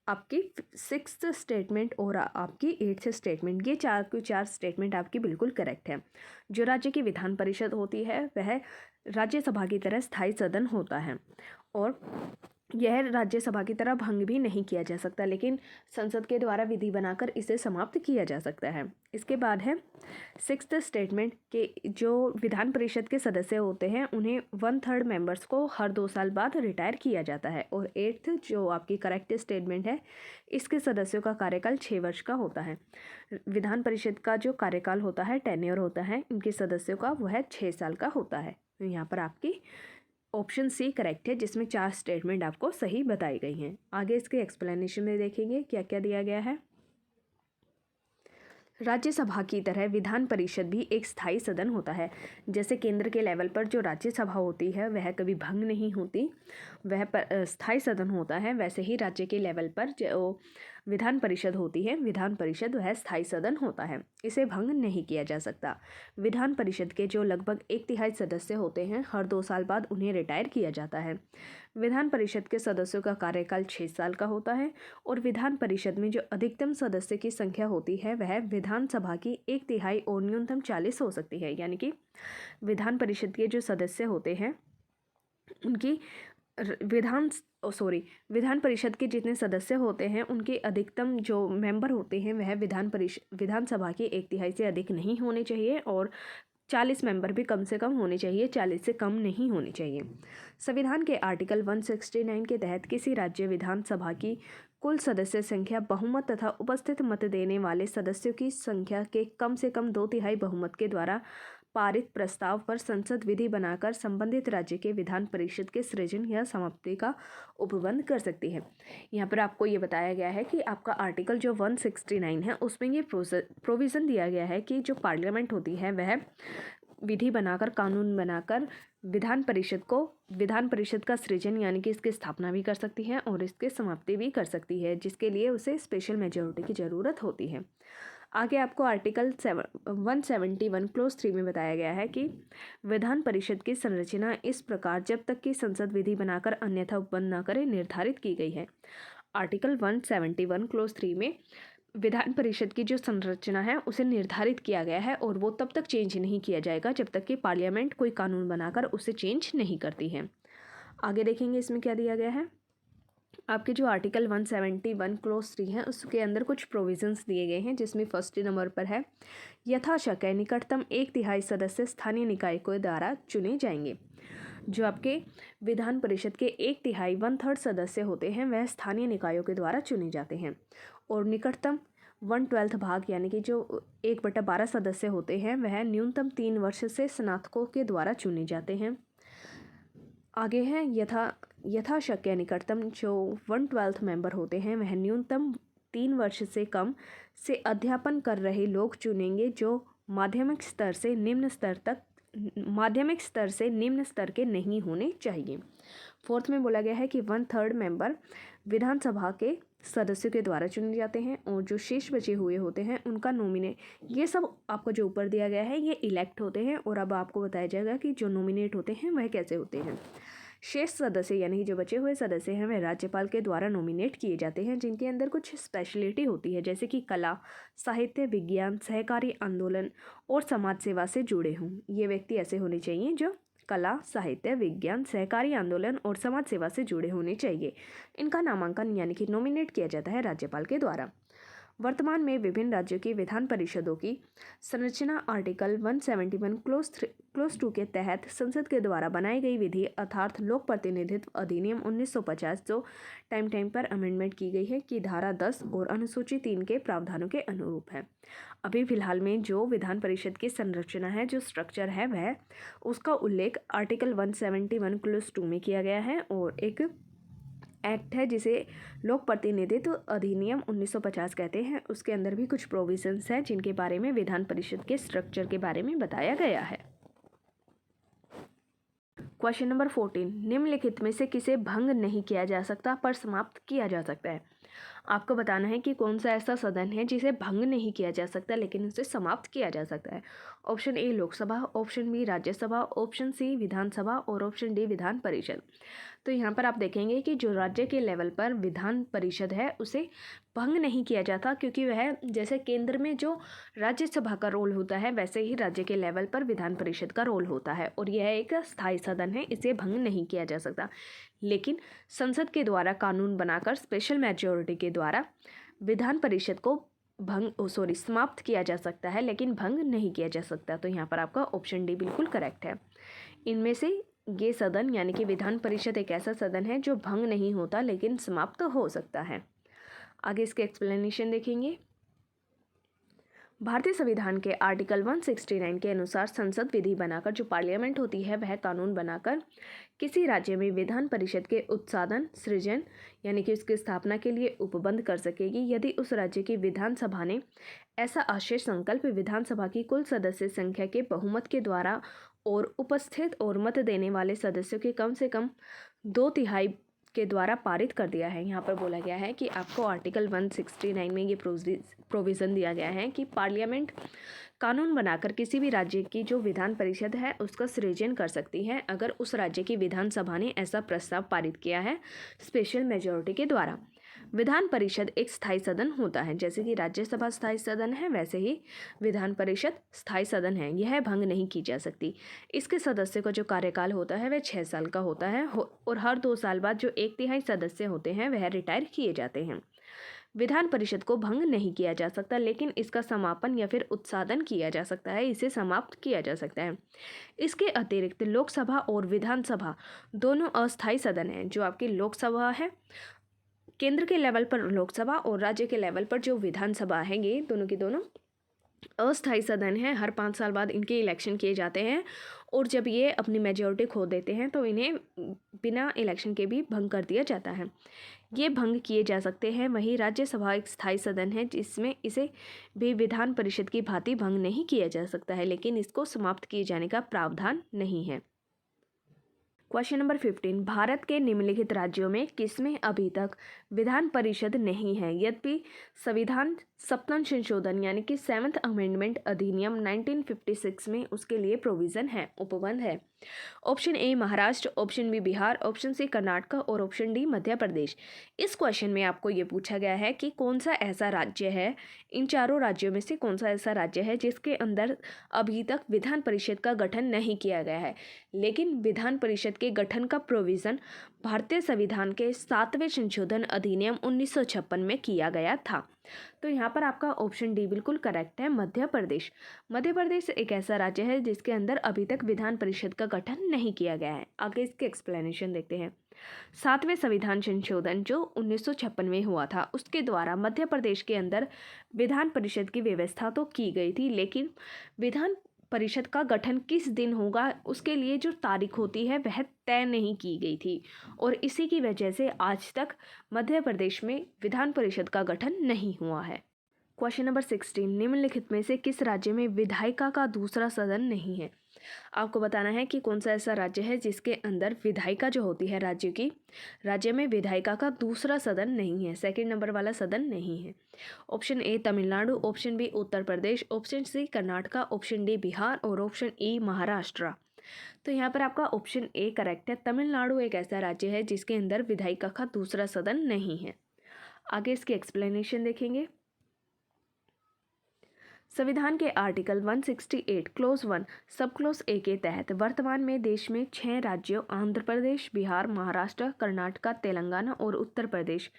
आपकी सिक्स्थ स्टेटमेंट और आपकी एट्थ स्टेटमेंट, ये चार की चार स्टेटमेंट आपकी बिल्कुल करेक्ट है। जो राज्य की विधान परिषद होती है वह राज्यसभा की तरह स्थायी सदन होता है और यह राज्यसभा की तरह भंग भी नहीं किया जा सकता, लेकिन संसद के द्वारा विधि बनाकर इसे समाप्त किया जा सकता है। इसके बाद है सिक्स्थ स्टेटमेंट के जो विधान परिषद के सदस्य होते हैं उन्हें 1/3 मेंबर्स को हर 2 साल बाद रिटायर किया जाता है। और एट्थ जो आपकी करेक्ट स्टेटमेंट है, इसके सदस्यों का कार्यकाल 6 वर्ष का होता है। विधान परिषद का जो कार्यकाल होता है, टेन्योर होता है इनके सदस्यों का, वह 6 साल का होता है। तो यहाँ पर आपकी ऑप्शन सी करेक्ट है, जिसमें 4 स्टेटमेंट आपको सही बताई गई हैं। आगे इसके एक्सप्लेनेशन में देखेंगे क्या क्या दिया गया है। राज्यसभा की तरह विधान परिषद भी एक स्थायी सदन होता है। जैसे केंद्र के लेवल पर जो राज्यसभा होती है वह कभी भंग नहीं होती, वह स्थायी सदन होता है, वैसे ही राज्य के लेवल पर जो विधान परिषद होती है, विधान परिषद वह स्थायी सदन होता है, इसे भंग नहीं किया जा सकता। विधान परिषद के जो लगभग 1/3 सदस्य होते हैं, हर 2 साल बाद उन्हें रिटायर किया जाता है। विधान परिषद के सदस्यों का कार्यकाल 6 साल का होता है और विधान परिषद में जो अधिकतम सदस्य की संख्या होती है वह विधानसभा की 1/3 और न्यूनतम 40 हो सकती है। यानी कि विधान परिषद के जो सदस्य होते हैं उनकी विधान परिषद के जितने सदस्य होते हैं उनके अधिकतम जो मेंबर होते हैं वह विधानसभा की 1/3 से अधिक नहीं होने चाहिए और 40 मेंबर भी कम से कम होने चाहिए, 40 से कम नहीं होने चाहिए। संविधान के आर्टिकल 169 के तहत किसी राज्य विधानसभा की कुल सदस्य संख्या बहुमत तथा उपस्थित मत देने वाले सदस्यों की संख्या के कम से कम 2/3 बहुमत के द्वारा पारित प्रस्ताव पर संसद विधि बनाकर संबंधित राज्य के विधान परिषद के सृजन या समाप्ति का उपबंध कर सकती है। यहाँ पर आपको ये बताया गया है कि आपका आर्टिकल जो 169 है उसमें ये प्रोविज़न दिया गया है कि जो पार्लियामेंट होती है वह विधि बनाकर, कानून बनाकर विधान परिषद का सृजन यानी कि इसकी स्थापना भी कर सकती है और इसकी समाप्ति भी कर सकती है, जिसके लिए उसे स्पेशल मेजॉरिटी की ज़रूरत होती है। आगे आपको आर्टिकल 171 क्लोज 3 में बताया गया है कि विधान परिषद की संरचना इस प्रकार जब तक कि संसद विधि बनाकर अन्यथा उपबंध न करे निर्धारित की गई है। आर्टिकल 171 क्लोज 3 में विधान परिषद की जो संरचना है उसे निर्धारित किया गया है और वो तब तक चेंज नहीं किया जाएगा जब तक कि पार्लियामेंट कोई कानून बनाकर उसे चेंज नहीं करती है। आगे देखेंगे इसमें क्या दिया गया है। आपके जो आर्टिकल 171 क्लोज 3 है उसके अंदर कुछ प्रोविजंस दिए गए हैं, जिसमें फर्स्ट नंबर पर है यथाशक्य निकटतम 1/3 सदस्य स्थानीय निकाय के द्वारा चुने जाएंगे। जो आपके विधान परिषद के 1/3 1/3 सदस्य होते हैं वह स्थानीय निकायों के द्वारा चुने जाते हैं और निकटतम 1/12 भाग यानी कि जो 1/12 सदस्य होते हैं वह न्यूनतम 3 वर्ष से स्नातकों के द्वारा चुने जाते हैं। आगे है यथाशक्य निकटतम जो 1/12 मेंबर होते हैं वह न्यूनतम 3 वर्ष से कम से अध्यापन कर रहे लोग चुनेंगे जो माध्यमिक स्तर से निम्न स्तर के नहीं होने चाहिए। फोर्थ में बोला गया है कि 1/3 मेंबर विधानसभा के सदस्यों के द्वारा चुने जाते हैं और जो शेष बचे हुए होते हैं उनका नॉमिनेट, ये सब आपको जो ऊपर दिया गया है ये इलेक्ट होते हैं और अब आपको बताया जाएगा कि जो नॉमिनेट होते हैं वह कैसे होते हैं। शेष सदस्य यानी जो बचे हुए सदस्य हैं वह राज्यपाल के द्वारा नॉमिनेट किए जाते हैं, जिनके अंदर कुछ स्पेशलिटी होती है, जैसे कि कला, साहित्य, विज्ञान, सहकारी आंदोलन और समाज सेवा से जुड़े हों। ये व्यक्ति ऐसे होने चाहिए जो कला, साहित्य, विज्ञान, सहकारी आंदोलन और समाज सेवा से जुड़े होने चाहिए। इनका नामांकन यानी कि नॉमिनेट किया जाता है राज्यपाल के द्वारा। वर्तमान में विभिन्न राज्यों की विधान परिषदों की संरचना आर्टिकल 171 क्लोज 2 के तहत संसद के द्वारा बनाई गई विधि अर्थात लोक प्रतिनिधित्व अधिनियम 1950 जो टाइम पर अमेंडमेंट की गई है की धारा 10 और अनुसूची 3 के प्रावधानों के अनुरूप है। अभी फिलहाल में जो विधान परिषद की संरचना है, जो स्ट्रक्चर है वह उसका उल्लेख आर्टिकल 171 क्लोज 2 में किया गया है और एक एक्ट है जिसे लोक प्रतिनिधित्व अधिनियम 1950 कहते हैं। उसके अंदर भी कुछ प्रोविजंस हैं जिनके बारे में विधान परिषद के स्ट्रक्चर के बारे में बताया गया है। क्वेश्चन नंबर 14, निम्नलिखित में से किसे भंग नहीं किया जा सकता पर समाप्त किया जा सकता है। आपको बताना है कि कौन सा ऐसा सदन है जिसे भंग नहीं किया जा सकता लेकिन उसे समाप्त किया जा सकता है। Option A Lok Sabha, option B Rajya Sabha, option C Vidhan Sabha और ऑप्शन डी विधान परिषद। तो यहाँ पर आप देखेंगे कि जो राज्य के लेवल पर विधान परिषद है उसे भंग नहीं किया जाता, क्योंकि वह जैसे केंद्र में जो राज्यसभा का रोल होता है वैसे ही राज्य के लेवल पर विधान परिषद का रोल होता है और यह एक स्थायी सदन है, इसे भंग नहीं किया जा सकता। लेकिन संसद के द्वारा कानून बनाकर स्पेशल मेजॉरिटी के द्वारा विधान परिषद को समाप्त किया जा सकता है लेकिन भंग नहीं किया जा सकता। तो यहाँ पर आपका ऑप्शन डी बिल्कुल करेक्ट है। इनमें से ये सदन यानी कि विधान परिषद एक ऐसा सदन है जो भंग नहीं होता लेकिन समाप्त हो सकता है। आगे इसके एक्सप्लेनेशन देखेंगे। भारतीय संविधान के आर्टिकल 169 के अनुसार संसद विधि बनाकर, जो पार्लियामेंट होती है वह कानून बनाकर किसी राज्य में विधान परिषद के उत्साधन सृजन यानी कि उसकी स्थापना के लिए उपबंध कर सकेगी यदि उस राज्य की विधानसभा ने ऐसा आशय संकल्प विधानसभा की कुल सदस्य संख्या के बहुमत के द्वारा और उपस्थित और मत देने वाले सदस्यों के कम से कम 2/3 के द्वारा पारित कर दिया है। यहाँ पर बोला गया है कि आपको आर्टिकल 169 में ये प्रोविज़न दिया गया है कि पार्लियामेंट कानून बनाकर किसी भी राज्य की जो विधान परिषद है उसका सृजन कर सकती है अगर उस राज्य की विधानसभा ने ऐसा प्रस्ताव पारित किया है स्पेशल मेजॉरिटी के द्वारा। विधान परिषद एक स्थायी सदन होता है, जैसे कि राज्यसभा स्थायी सदन है वैसे ही विधान परिषद स्थायी सदन है। यह भंग नहीं की जा सकती। इसके सदस्य का जो कार्यकाल होता है वह 6 साल का होता है और हर 2 साल बाद जो 1/3 सदस्य होते हैं वह रिटायर किए जाते हैं। विधान परिषद को भंग नहीं किया जा सकता लेकिन इसका समापन या फिर उत्साधन किया जा सकता है, इसे समाप्त किया जा सकता है। इसके अतिरिक्त लोकसभा और विधानसभा दोनों अस्थायी सदन हैं। जो आपकी लोकसभा है, केंद्र के लेवल पर लोकसभा और राज्य के लेवल पर जो विधानसभा है, ये दोनों की दोनों अस्थायी सदन है। हर 5 साल बाद इनके इलेक्शन किए जाते हैं और जब ये अपनी मेजॉरिटी खो देते हैं तो इन्हें बिना इलेक्शन के भी भंग कर दिया जाता है। ये भंग किए जा सकते हैं। वहीं राज्यसभा एक स्थायी सदन है जिसमें इसे भी विधान परिषद की भांति भंग नहीं किया जा सकता है लेकिन इसको समाप्त किए जाने का प्रावधान नहीं है। क्वेश्चन नंबर 15, भारत के निम्नलिखित राज्यों में किसमें अभी तक विधान परिषद नहीं है यद्यपि संविधान सप्तम संशोधन यानी कि 7th अमेंडमेंट अधिनियम 1956 में उसके लिए प्रोविज़न है, उपबंध है। Option A Maharashtra, option B Bihar, option C Karnataka और ऑप्शन डी मध्य प्रदेश। इस क्वेश्चन में आपको ये पूछा गया है कि कौन सा ऐसा राज्य है, इन चारों राज्यों में से कौन सा ऐसा राज्य है जिसके अंदर अभी तक विधान परिषद का गठन नहीं किया गया है। लेकिन विधान परिषद के गठन का प्रोविज़न भारतीय संविधान के 7वें संशोधन अधिनियम 1956 में किया गया था। तो यहाँ पर आपका ऑप्शन डी बिल्कुल करेक्ट है, मध्य प्रदेश। मध्य प्रदेश एक ऐसा राज्य है जिसके अंदर अभी तक विधान परिषद का गठन नहीं किया गया है। आगे इसके एक्सप्लेनेशन देखते हैं। 7वें संविधान संशोधन जो 1956 में हुआ था उसके द्वारा मध्य प्रदेश के अंदर विधान परिषद की व्यवस्था तो की गई थी लेकिन विधान परिषद का गठन किस दिन होगा उसके लिए जो तारीख होती है वह तय नहीं की गई थी और इसी की वजह से आज तक मध्य प्रदेश में विधान परिषद का गठन नहीं हुआ है। क्वेश्चन नंबर 16, निम्नलिखित में से किस राज्य में विधायिका का दूसरा सदन नहीं है। आपको बताना है कि कौन सा ऐसा राज्य है जिसके अंदर विधायिका जो होती है राज्य में विधायिका का दूसरा सदन नहीं है, सेकंड नंबर वाला सदन नहीं है। Option A Tamil Nadu, option B Uttar Pradesh, option C Karnataka, option D Bihar और ऑप्शन ई महाराष्ट्र। तो यहाँ पर आपका ऑप्शन ए करेक्ट है। तमिलनाडु एक ऐसा राज्य है जिसके अंदर विधायिका का दूसरा सदन नहीं है। आगे इसकी एक्सप्लेनेशन देखेंगे। संविधान के आर्टिकल 168 क्लोज 1 सब क्लोज ए के तहत वर्तमान में देश में 6 राज्यों आंध्र प्रदेश, बिहार, महाराष्ट्र, कर्नाटक, तेलंगाना और उत्तर प्रदेश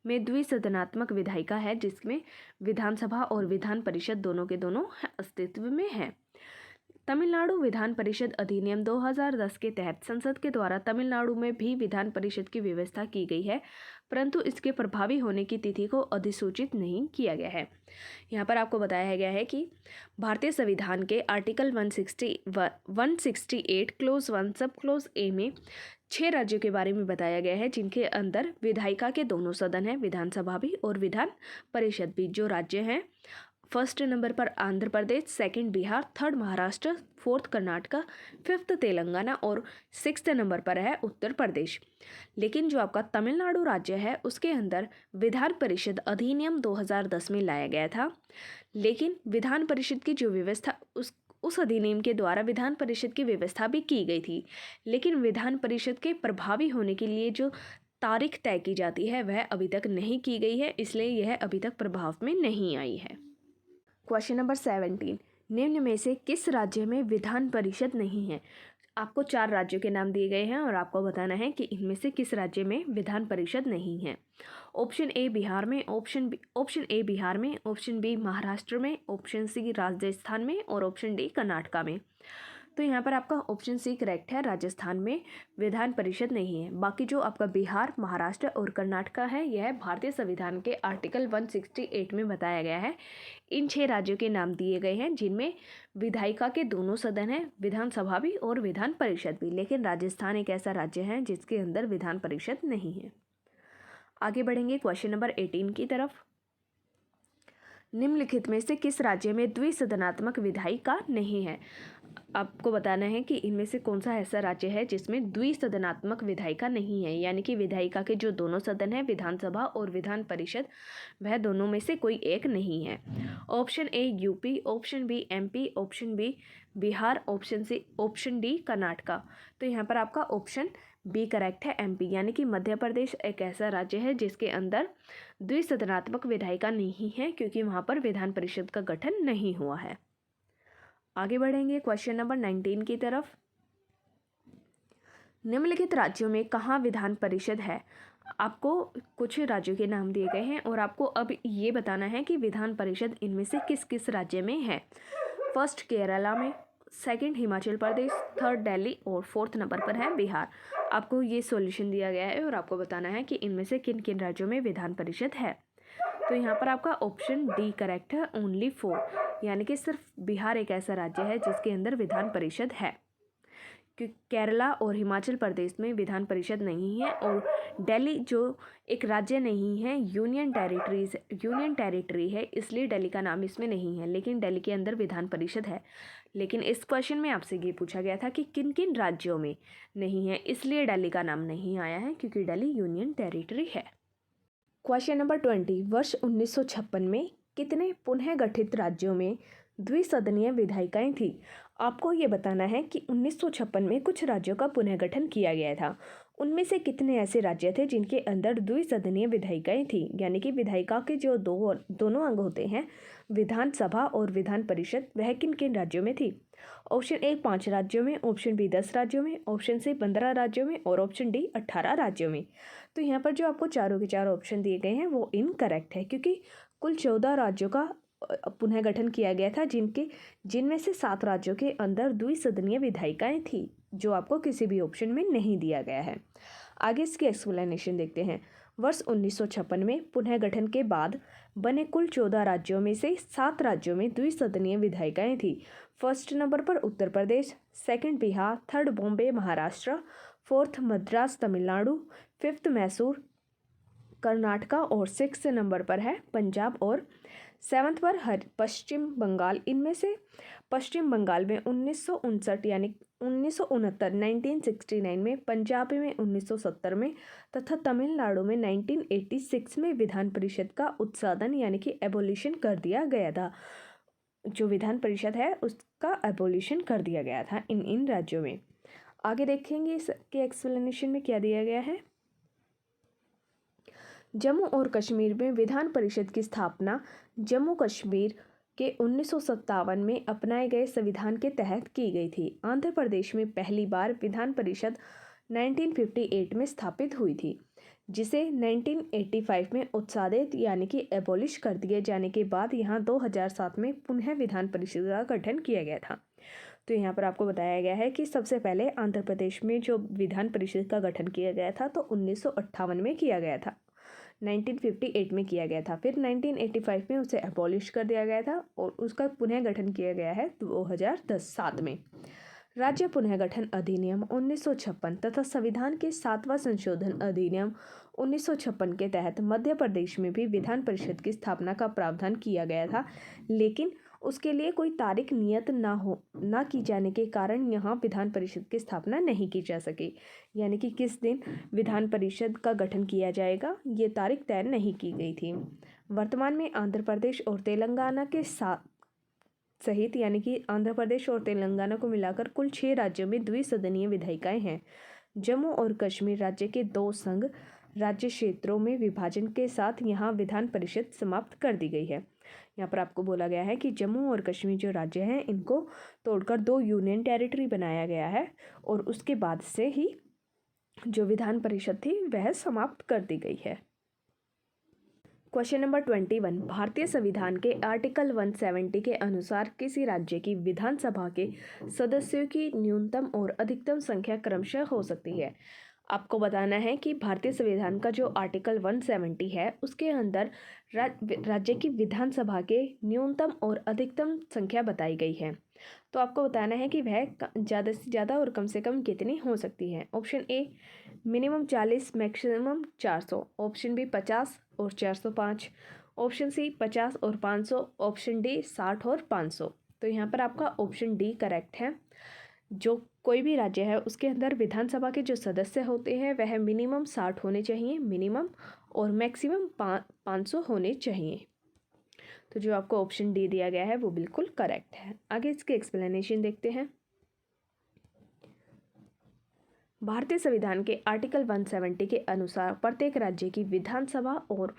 में द्विसदनात्मक विधायिका है जिसमें विधानसभा और विधान परिषद दोनों के दोनों अस्तित्व में है। तमिलनाडु विधान परिषद अधिनियम 2010 के तहत संसद के द्वारा तमिलनाडु में भी विधान परिषद की व्यवस्था की गई है परंतु इसके प्रभावी होने की तिथि को अधिसूचित नहीं किया गया है। यहाँ पर आपको बताया गया है कि भारतीय संविधान के आर्टिकल 168 क्लोज 1 सब क्लोज ए में 6 राज्यों के बारे में बताया गया है जिनके अंदर विधायिका के दोनों सदन हैं, विधानसभा भी और विधान परिषद भी। जो राज्य हैं फर्स्ट नंबर पर Andhra Pradesh, second Bihar, third Maharashtra, fourth Karnataka, fifth Telangana और सिक्स्थ नंबर पर है उत्तर प्रदेश। लेकिन जो आपका तमिलनाडु राज्य है उसके अंदर विधान परिषद अधिनियम 2010 में लाया गया था। लेकिन विधान परिषद की जो व्यवस्था उस अधिनियम के द्वारा विधान परिषद की व्यवस्था भी की गई थी, लेकिन विधान परिषद के प्रभावी होने के लिए जो तारीख तय की जाती है वह अभी तक नहीं की गई है, इसलिए यह अभी तक प्रभाव में नहीं आई है। क्वेश्चन नंबर 17, निम्न में से किस राज्य में विधान परिषद नहीं है? आपको 4 राज्यों के नाम दिए गए हैं और आपको बताना है कि इनमें से किस राज्य में विधान परिषद नहीं है। ऑप्शन ए बिहार में, ऑप्शन ए बिहार में, ऑप्शन बी महाराष्ट्र में, ऑप्शन सी राजस्थान में और ऑप्शन डी कर्नाटका में। तो यहाँ पर आपका ऑप्शन सी करेक्ट है, राजस्थान में विधान परिषद नहीं है। बाकी जो आपका बिहार, महाराष्ट्र और कर्नाटका है यह भारतीय संविधान के आर्टिकल 168 में बताया गया है। इन 6 राज्यों के नाम दिए गए हैं जिनमें विधायिका के दोनों सदन हैं, विधानसभा भी और विधान परिषद भी। लेकिन राजस्थान एक ऐसा राज्य है जिसके अंदर विधान परिषद नहीं है। आगे बढ़ेंगे क्वेश्चन नंबर 18 की तरफ। निम्नलिखित में से किस राज्य में द्विसदनात्मक विधायिका नहीं है? आपको बताना है कि इनमें से कौन सा ऐसा राज्य है जिसमें द्विसदनात्मक विधायिका नहीं है, यानी कि विधायिका के जो दोनों सदन हैं, विधानसभा और विधान परिषद, वह दोनों में से कोई एक नहीं है। Option A UP, option B MP, option B Bihar, option D Karnataka. तो यहाँ पर आपका ऑप्शन बी करेक्ट है, एमपी, यानी कि मध्य प्रदेश एक ऐसा राज्य है जिसके अंदर द्विसदनात्मक विधायिका नहीं है, क्योंकि वहाँ पर विधान परिषद का गठन नहीं हुआ है। आगे बढ़ेंगे क्वेश्चन नंबर 19 की तरफ। निम्नलिखित राज्यों में कहाँ विधान परिषद है? आपको कुछ राज्यों के नाम दिए गए हैं और आपको अब ये बताना है कि विधान परिषद इनमें से किस किस राज्य में है। फर्स्ट केरला में, सेकंड हिमाचल प्रदेश, थर्ड दिल्ली और फोर्थ नंबर पर है बिहार। आपको ये सॉल्यूशन दिया गया है और आपको बताना है कि इनमें से किन किन राज्यों में विधान परिषद है। तो यहाँ पर आपका ऑप्शन डी करेक्ट है, ओनली 4, यानी कि सिर्फ बिहार एक ऐसा राज्य है जिसके अंदर विधान परिषद है। क्योंकि केरला और हिमाचल प्रदेश में विधान परिषद नहीं है और दिल्ली जो एक राज्य नहीं है, यूनियन टेरिटरी है, इसलिए दिल्ली का नाम इसमें नहीं है, लेकिन दिल्ली के अंदर विधान परिषद है। लेकिन इस क्वेश्चन में आपसे ये पूछा गया था कि किन किन राज्यों में नहीं है, इसलिए दिल्ली का नाम नहीं आया है, क्योंकि दिल्ली यूनियन टेरिटरी है। क्वेश्चन नंबर 20, वर्ष 1956 में कितने पुनः गठित राज्यों में द्विसदनीय विधायिकाएं थी? आपको ये बताना है कि 1956 में कुछ राज्यों का पुनर्गठन किया गया था। उनमें से कितने ऐसे राज्य थे जिनके अंदर द्विसदनीय विधायिकाएं थी, यानी कि विधायिका के जो दोनों अंग होते हैं, विधानसभा और विधान परिषद, वह किन किन राज्यों में थी? ऑप्शन ए 5 राज्यों में, ऑप्शन बी 10 राज्यों में, ऑप्शन सी 15 राज्यों में और ऑप्शन डी 18 राज्यों में। तो यहाँ पर जो आपको चारों के चारों ऑप्शन दिए गए हैं वो इनकरेक्ट है, क्योंकि कुल 14 राज्यों का पुनः गठन किया गया था जिनमें से 7 राज्यों के अंदर द्विसदनीय विधायिकाएं थी, जो आपको किसी भी ऑप्शन में नहीं दिया गया है। आगे इसकी एक्सप्लेनेशन देखते हैं। वर्ष 1956 में पुनः गठन के बाद बने कुल 14 राज्यों में से 7 राज्यों में द्विसदनीय विधायिकाएं थी। फर्स्ट नंबर पर Uttar Pradesh, second Bihar, third Bombay Maharashtra, fourth Madras Tamil Nadu, fifth Mysore Karnataka और सिक्स्थ नंबर पर है पंजाब और सेवन्थ पर पश्चिम बंगाल। इनमें से पश्चिम बंगाल में 1959 यानी 1969 में, पंजाब में 1970 में तथा तमिलनाडु में 1986 में विधान परिषद का उत्सादन यानी कि एबोलिशन कर दिया गया था। जो विधान परिषद है उसका एबोलिशन कर दिया गया था इन राज्यों में। आगे देखेंगे इसके एक्सप्लेनेशन में क्या दिया गया है। जम्मू और कश्मीर में विधान परिषद की स्थापना जम्मू कश्मीर के 1957 में अपनाए गए संविधान के तहत की गई थी। आंध्र प्रदेश में पहली बार विधान परिषद 1958 में स्थापित हुई थी, जिसे 1985 में उत्सादित यानी कि एबॉलिश कर दिए जाने के बाद यहाँ 2007 में पुनः विधान परिषद का गठन किया गया था। तो यहाँ पर आपको बताया गया है कि सबसे पहले आंध्र प्रदेश में जो विधान परिषद का गठन किया गया था तो 1958 में किया गया था, 1958 में किया गया था, फिर 1985 में उसे एबॉलिश कर दिया गया था और उसका पुनः गठन किया गया है 2007 में। राज्य पुनर्गठन अधिनियम 1956 तथा संविधान के 7वां संशोधन अधिनियम 1956 के तहत मध्य प्रदेश में भी विधान परिषद की स्थापना का प्रावधान किया गया था, लेकिन उसके लिए कोई तारीख नियत ना की जाने के कारण यहाँ विधान परिषद की स्थापना नहीं की जा सकी। यानी कि किस दिन विधान परिषद का गठन किया जाएगा, ये तारीख तय नहीं की गई थी। वर्तमान में आंध्र प्रदेश और तेलंगाना के सहित यानी कि आंध्र प्रदेश और तेलंगाना को मिलाकर कुल 6 राज्यों में द्विसदनीय विधायिकाएं हैं। जम्मू और कश्मीर राज्य के 2 संघ राज्य क्षेत्रों में विभाजन के साथ यहाँ विधान परिषद समाप्त कर दी गई है। यहाँ पर आपको बोला गया है कि जम्मू और कश्मीर जो राज्य हैं इनको तोड़कर 2 यूनियन टेरिटरी बनाया गया है और उसके बाद से ही जो विधान परिषद थी वह समाप्त कर दी गई है। क्वेश्चन नंबर 21, भारतीय संविधान के आर्टिकल 170 के अनुसार किसी राज्य की विधानसभा के सदस्यों की न्यूनतम और अधिकतम संख्या क्रमशः हो सकती है। आपको बताना है कि भारतीय संविधान का जो आर्टिकल 170 है उसके अंदर राज्य की विधानसभा के न्यूनतम और अधिकतम संख्या बताई गई है। तो आपको बताना है कि वह ज़्यादा से ज़्यादा और कम से कम कितनी हो सकती है। Option A minimum 40, maximum 400, option B 50 और 405, ऑप्शन सी 50 और 500, ऑप्शन डी 60 और 500। तो यहाँ पर आपका ऑप्शन डी करेक्ट है। जो कोई भी राज्य है उसके अंदर विधानसभा के जो सदस्य होते हैं वह मिनिमम 60 होने चाहिए मिनिमम, और मैक्सिमम 500 होने चाहिए। तो जो आपको ऑप्शन डी दिया गया है वो बिल्कुल करेक्ट है। आगे इसके एक्सप्लेनेशन देखते हैं। भारतीय संविधान के आर्टिकल 170 के अनुसार प्रत्येक राज्य की विधानसभा और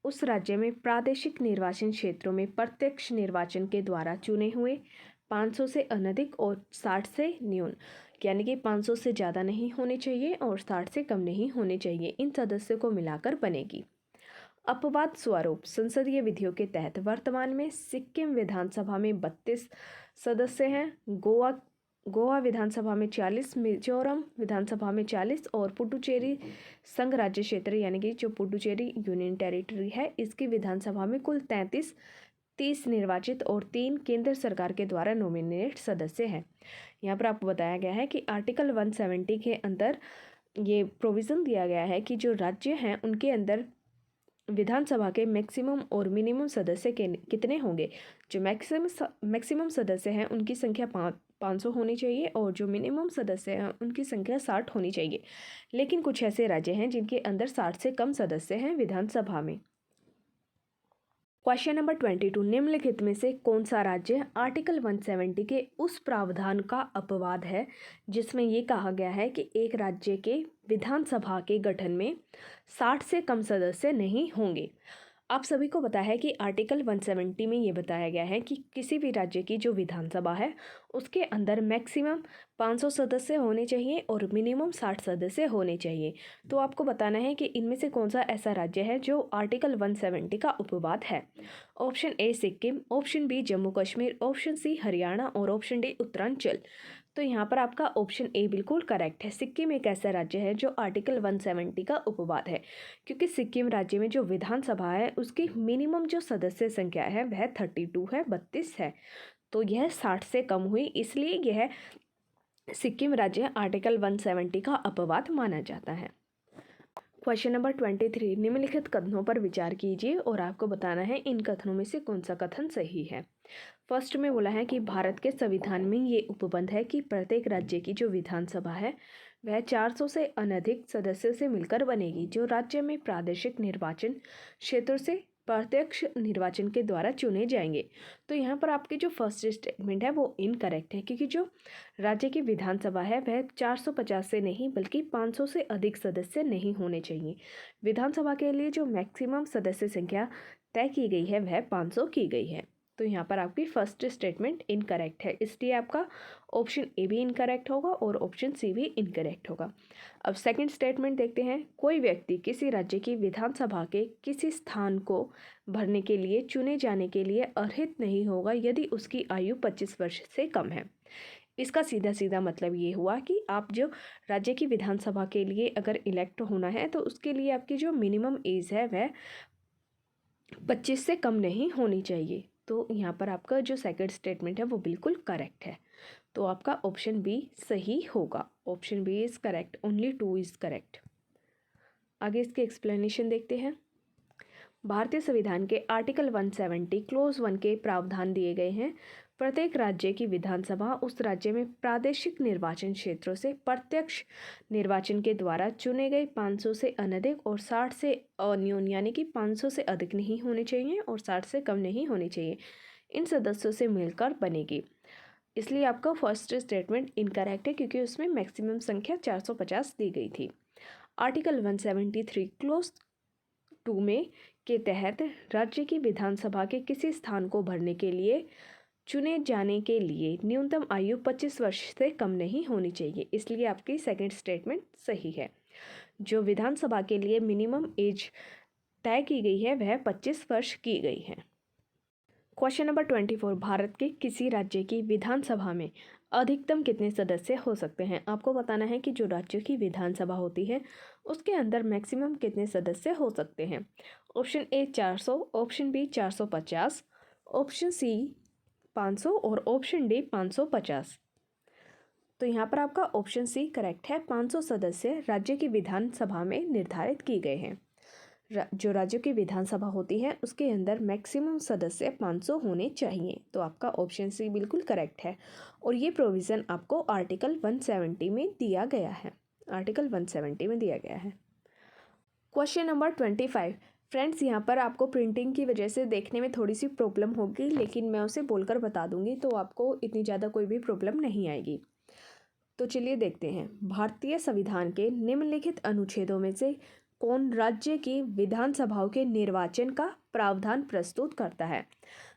उस राज्य में प्रादेशिक निर्वाचन क्षेत्रों में प्रत्यक्ष निर्वाचन के द्वारा चुने हुए 500 से अनधिक और 60 से न्यून, यानी कि 500 से ज़्यादा नहीं होने चाहिए और 60 से कम नहीं होने चाहिए, इन सदस्यों को मिलाकर बनेगी। अपवाद स्वरूप संसदीय विधियों के तहत वर्तमान में सिक्किम विधानसभा में 32 सदस्य हैं, गोवा विधानसभा में 40, मिजोरम विधानसभा में 40 और पुडुचेरी संघ राज्य क्षेत्र यानी कि जो पुडुचेरी यूनियन टेरिटरी है इसकी विधानसभा में कुल 30 निर्वाचित और 3 केंद्र सरकार के द्वारा नॉमिनेट सदस्य हैं। यहाँ पर आपको बताया गया है कि आर्टिकल 170 के अंदर ये प्रोविज़न दिया गया है कि जो राज्य हैं उनके अंदर विधानसभा के मैक्सिमम और मिनिमम सदस्य कितने होंगे। जो मैक्सिमम सदस्य हैं उनकी संख्या 500 होनी चाहिए और जो मिनिमम सदस्य हैं उनकी संख्या 60 होनी चाहिए। लेकिन कुछ ऐसे राज्य हैं जिनके अंदर 60 से कम सदस्य हैं विधानसभा में। क्वेश्चन नंबर 22, निम्नलिखित में से कौन सा राज्य आर्टिकल 170 के उस प्रावधान का अपवाद है जिसमें ये कहा गया है कि एक राज्य के विधानसभा के गठन में 60 से कम सदस्य नहीं होंगे। आप सभी को पता है कि आर्टिकल 170 में ये बताया गया है कि किसी भी राज्य की जो विधानसभा है उसके अंदर मैक्सिमम 500 सदस्य होने चाहिए और मिनिमम 60 सदस्य होने चाहिए। तो आपको बताना है कि इनमें से कौन सा ऐसा राज्य है जो आर्टिकल 170 का उपवाद है। Option A Sikkim, option B Jammu Kashmir, option C Haryana और ऑप्शन डी उत्तरांचल। तो यहाँ पर आपका ऑप्शन ए बिल्कुल करेक्ट है। सिक्किम एक ऐसा राज्य है जो आर्टिकल 170 का उपवाद है, क्योंकि सिक्किम राज्य में जो विधानसभा है उसकी मिनिमम जो सदस्य संख्या है वह 32 है, 32 है। तो यह 60 से कम हुई, इसलिए यह सिक्किम राज्य आर्टिकल 170 का अपवाद माना जाता है। क्वेश्चन नंबर 23, निम्नलिखित कथनों पर विचार कीजिए और आपको बताना है इन कथनों में से कौन सा कथन सही है। फर्स्ट में बोला है कि भारत के संविधान में ये उपबंध है कि प्रत्येक राज्य की जो विधानसभा है वह 400 से अनधिक सदस्यों से मिलकर बनेगी, जो राज्य में प्रादेशिक निर्वाचन क्षेत्रों से प्रत्यक्ष निर्वाचन के द्वारा चुने जाएंगे। तो यहाँ पर आपकी जो फर्स्ट स्टेटमेंट है वो इनकरेक्ट है, क्योंकि जो राज्य की विधानसभा है वह 450 से नहीं बल्कि 500 से अधिक सदस्य नहीं होने चाहिए। विधानसभा के लिए जो मैक्सिमम सदस्य संख्या तय की गई है वह 500 की गई है। तो यहाँ पर आपकी फर्स्ट स्टेटमेंट इनकरेक्ट है, इसलिए आपका ऑप्शन ए भी इनकरेक्ट होगा और ऑप्शन सी भी इनकरेक्ट होगा। अब सेकंड स्टेटमेंट देखते हैं। कोई व्यक्ति किसी राज्य की विधानसभा के किसी स्थान को भरने के लिए चुने जाने के लिए अर्हित नहीं होगा यदि उसकी आयु 25 वर्ष से कम है। इसका सीधा सीधा मतलब ये हुआ कि आप जो राज्य की विधानसभा के लिए अगर इलेक्ट होना है तो उसके लिए आपकी जो मिनिमम एज है वह 25 से कम नहीं होनी चाहिए। तो यहाँ पर आपका जो सेकंड स्टेटमेंट है वो बिल्कुल करेक्ट है। तो आपका ऑप्शन बी सही होगा। Option B is correct, only 2 is correct. आगे इसके एक्सप्लेनेशन देखते हैं। भारतीय संविधान के आर्टिकल 170 क्लोज 1 के प्रावधान दिए गए हैं। प्रत्येक राज्य की विधानसभा उस राज्य में प्रादेशिक निर्वाचन क्षेत्रों से प्रत्यक्ष निर्वाचन के द्वारा चुने गए 500 से अनधिक और 60 से अन्यून, यानी कि 500 से अधिक नहीं होने चाहिए और 60 से कम नहीं होनी चाहिए, इन सदस्यों से मिलकर बनेगी। इसलिए आपका फर्स्ट स्टेटमेंट इनकरेक्ट है, क्योंकि उसमें मैक्सिमम संख्या 450 दी गई थी। आर्टिकल 173 क्लोज 2 में के तहत राज्य की विधानसभा के किसी स्थान को भरने के लिए चुने जाने के लिए न्यूनतम आयु 25 वर्ष से कम नहीं होनी चाहिए। इसलिए आपकी सेकंड स्टेटमेंट सही है। जो विधानसभा के लिए मिनिमम एज तय की गई है वह 25 वर्ष की गई है। क्वेश्चन नंबर 24, भारत के किसी राज्य की विधानसभा में अधिकतम कितने सदस्य हो सकते हैं? आपको बताना है कि जो राज्य की विधानसभा होती है उसके अंदर मैक्सिमम कितने सदस्य हो सकते हैं। Option A 400, option B 450, option C 500 और ऑप्शन डी 550। तो यहाँ पर आपका ऑप्शन सी करेक्ट है। 500 सदस्य राज्य की विधानसभा में निर्धारित किए गए हैं। जो राज्य की विधानसभा होती है उसके अंदर मैक्सिमम सदस्य 500 होने चाहिए। तो आपका ऑप्शन सी बिल्कुल करेक्ट है और ये प्रोविज़न आपको आर्टिकल 170 में दिया गया है। आर्टिकल 170 में दिया गया है। क्वेश्चन नंबर 25, फ्रेंड्स यहाँ पर आपको प्रिंटिंग की वजह से देखने में थोड़ी सी प्रॉब्लम होगी, लेकिन मैं उसे बोलकर बता दूंगी तो आपको इतनी ज़्यादा कोई भी प्रॉब्लम नहीं आएगी। तो चलिए देखते हैं। भारतीय संविधान के निम्नलिखित अनुच्छेदों में से कौन राज्य की विधानसभाओं के निर्वाचन का प्रावधान प्रस्तुत करता है?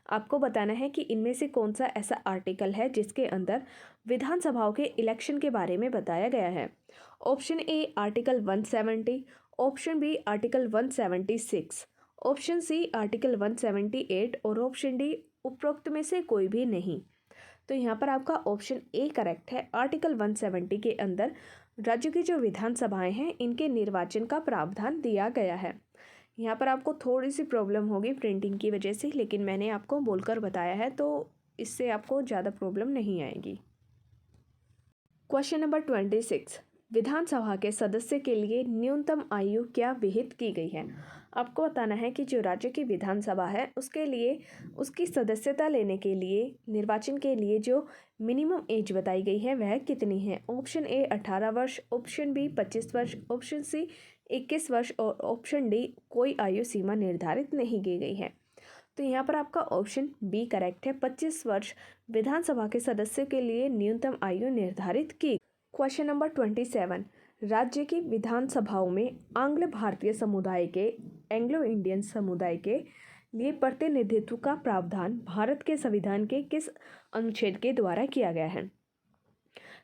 आपको बताना है कि इनमें से कौन सा ऐसा आर्टिकल है जिसके अंदर विधानसभाओं के इलेक्शन के बारे में बताया गया है। Option A article 170, option B article 176, option C article 178 और ऑप्शन डी उपरोक्त में से कोई भी नहीं। तो यहाँ पर आपका ऑप्शन ए करेक्ट है। आर्टिकल 170 के अंदर राज्य की जो विधानसभाएं हैं इनके निर्वाचन का प्रावधान दिया गया है। यहाँ पर आपको थोड़ी सी प्रॉब्लम होगी प्रिंटिंग की वजह से, लेकिन मैंने आपको बोलकर बताया है तो इससे आपको ज़्यादा प्रॉब्लम नहीं आएगी। क्वेश्चन नंबर 26, विधानसभा के सदस्य के लिए न्यूनतम आयु क्या विहित की गई है? आपको बताना है कि जो राज्य की विधानसभा है उसके लिए उसकी सदस्यता लेने के लिए निर्वाचन के लिए जो मिनिमम एज बताई गई है वह कितनी है। ऑप्शन ए 18 वर्ष, ऑप्शन बी 25 वर्ष, ऑप्शन सी 21 वर्ष और ऑप्शन डी कोई आयु सीमा निर्धारित नहीं की गई है। तो यहाँ पर आपका ऑप्शन बी करेक्ट है। 25 वर्ष विधानसभा के सदस्य के लिए न्यूनतम आयु निर्धारित की। क्वेश्चन नंबर 27, राज्य की विधानसभाओं में आंग्ल भारतीय समुदाय के एंग्लो इंडियन समुदाय के लिए प्रतिनिधित्व का प्रावधान भारत के संविधान के किस अनुच्छेद के द्वारा किया गया है?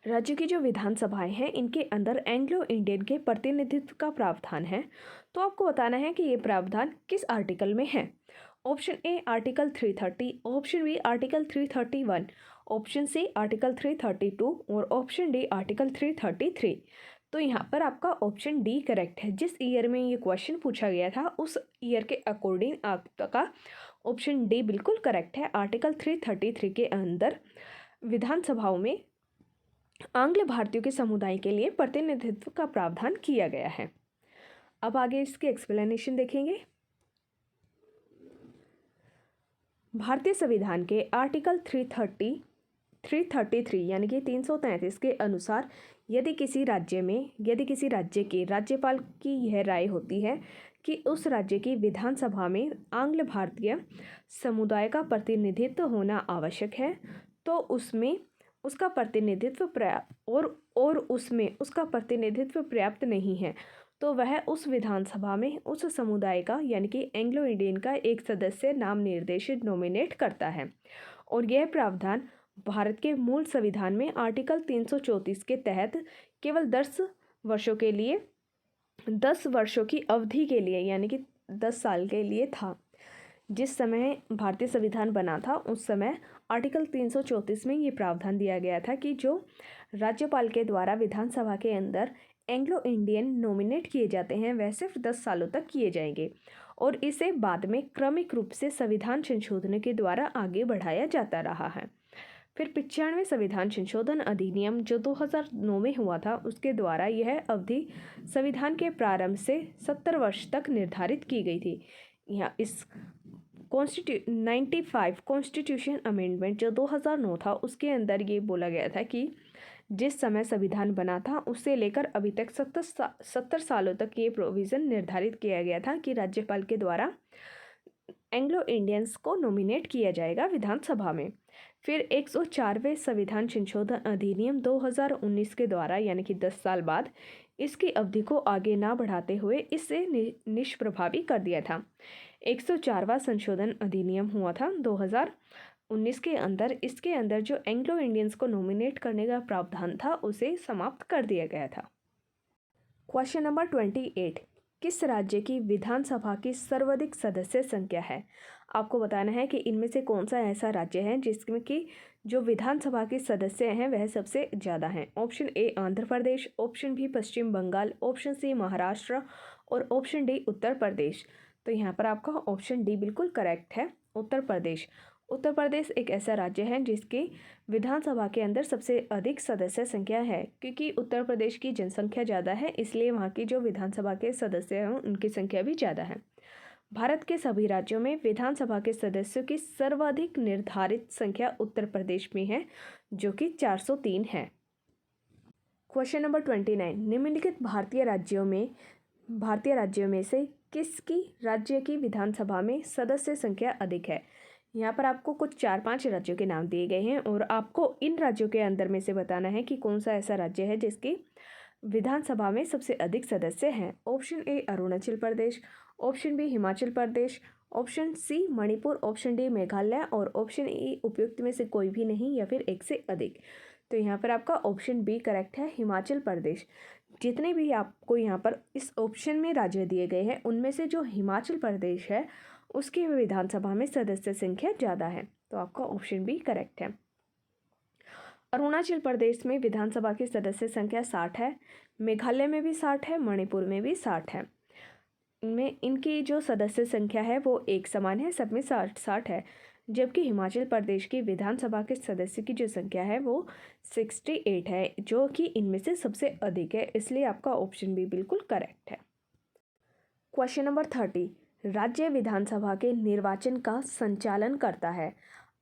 राज्य की जो विधानसभाएं हैं इनके अंदर एंग्लो इंडियन के प्रतिनिधित्व का प्रावधान है। तो आपको बताना है कि ये प्रावधान किस आर्टिकल में है। Option A article 330, option B article 331, option C article 332 और ऑप्शन डी आर्टिकल 333। तो यहाँ पर आपका ऑप्शन डी करेक्ट है। जिस ईयर में ये क्वेश्चन पूछा गया था उस ईयर के अकॉर्डिंग आपका ऑप्शन डी बिल्कुल करेक्ट है। आर्टिकल 333 के अंदर विधानसभाओं में आंग्ल भारतीयों के समुदाय के लिए प्रतिनिधित्व का प्रावधान किया गया है। अब आगे इसके एक्सप्लेनेशन देखेंगे। भारतीय संविधान के आर्टिकल 333 यानी कि 333 के अनुसार यदि किसी राज्य के राज्यपाल की यह राय होती है कि उस राज्य की विधानसभा में आंग्ल भारतीय समुदाय का प्रतिनिधित्व होना आवश्यक है तो उसमें उसका प्रतिनिधित्व पर्याप्त नहीं है तो वह उस विधानसभा में उस समुदाय का यानी कि एंग्लो इंडियन का एक सदस्य नाम निर्देशित नॉमिनेट करता है। और यह प्रावधान भारत के मूल संविधान में आर्टिकल 334 के तहत केवल 10 वर्षों की अवधि के लिए यानी कि 10 साल के लिए था। जिस समय भारतीय संविधान बना था उस समय आर्टिकल 334 में ये प्रावधान दिया गया था कि जो राज्यपाल के द्वारा विधानसभा के अंदर एंग्लो इंडियन नॉमिनेट किए जाते हैं वह सिर्फ 10 सालों तक किए जाएंगे और इसे बाद में क्रमिक रूप से संविधान संशोधन के द्वारा आगे बढ़ाया जाता रहा है। फिर 95 संविधान संशोधन अधिनियम जो 2009 में हुआ था, उसके द्वारा यह अवधि संविधान के प्रारंभ से 70 वर्ष तक निर्धारित की गई थी। यहाँ इस 95 कॉन्स्टिट्यूशन अमेंडमेंट जो 2009 था, उसके अंदर ये बोला गया था कि जिस समय संविधान बना था उससे लेकर अभी तक 70 सालों तक ये प्रोविज़न निर्धारित किया गया था कि राज्यपाल के द्वारा एंग्लो इंडियंस को नॉमिनेट किया जाएगा विधानसभा में। फिर 104वें संविधान संशोधन अधिनियम 2019 के द्वारा यानी कि 10 साल बाद इसकी अवधि को आगे ना बढ़ाते हुए इसे निष्प्रभावी कर दिया था। 104वां संशोधन अधिनियम हुआ था 2019 के अंदर। इसके अंदर जो एंग्लो इंडियंस को नॉमिनेट करने का प्रावधान था उसे समाप्त कर दिया गया था। क्वेश्चन नंबर 28, किस राज्य की विधानसभा की सर्वाधिक सदस्य संख्या है? आपको बताना है कि इनमें से कौन सा ऐसा राज्य है जिसमें कि जो विधानसभा के सदस्य हैं वह सबसे ज़्यादा हैं। Option A Andhra Pradesh, option B Paschim Bangal, option C Maharashtra और ऑप्शन डी उत्तर प्रदेश। तो यहाँ पर आपका ऑप्शन डी बिल्कुल करेक्ट है, उत्तर प्रदेश। उत्तर प्रदेश एक ऐसा राज्य है जिसकी विधानसभा के अंदर सबसे अधिक सदस्य संख्या है। क्योंकि उत्तर प्रदेश की जनसंख्या ज़्यादा है, इसलिए वहाँ की जो विधानसभा के सदस्य हैं उनकी संख्या भी ज़्यादा है। भारत के सभी राज्यों में विधानसभा के सदस्यों की सर्वाधिक निर्धारित संख्या उत्तर प्रदेश में है, जो कि 403 है। क्वेश्चन नंबर 29, निम्नलिखित भारतीय राज्यों में से किसकी राज्य की विधानसभा में सदस्य संख्या अधिक है? यहाँ पर आपको कुछ 4-5 राज्यों के नाम दिए गए हैं और आपको इन राज्यों के अंदर में से बताना है कि कौन सा ऐसा राज्य है जिसकी विधानसभा में सबसे अधिक सदस्य हैं। Option A Arunachal Pradesh, option B Himachal Pradesh, option C Manipur, option D Meghalaya और ऑप्शन ई उपयुक्त में से कोई भी नहीं या फिर एक से अधिक। तो यहाँ पर आपका ऑप्शन बी करेक्ट है, हिमाचल प्रदेश। जितने भी आपको यहाँ पर इस ऑप्शन में राज्य दिए गए हैं उनमें से जो हिमाचल प्रदेश है उसकी विधानसभा में सदस्य संख्या ज़्यादा है। तो आपका ऑप्शन बी करेक्ट है। अरुणाचल प्रदेश में विधानसभा की सदस्य संख्या 60 है, मेघालय में भी 60 है, मणिपुर में भी 60 है। इनमें इनकी जो सदस्य संख्या है वो एक समान है, सब में 60 है। जबकि हिमाचल प्रदेश की विधानसभा के सदस्य की जो संख्या है वो 68 है, जो कि इनमें से सबसे अधिक है। इसलिए आपका ऑप्शन बी बिल्कुल करेक्ट है। क्वेश्चन नंबर 30, राज्य विधानसभा के निर्वाचन का संचालन करता है।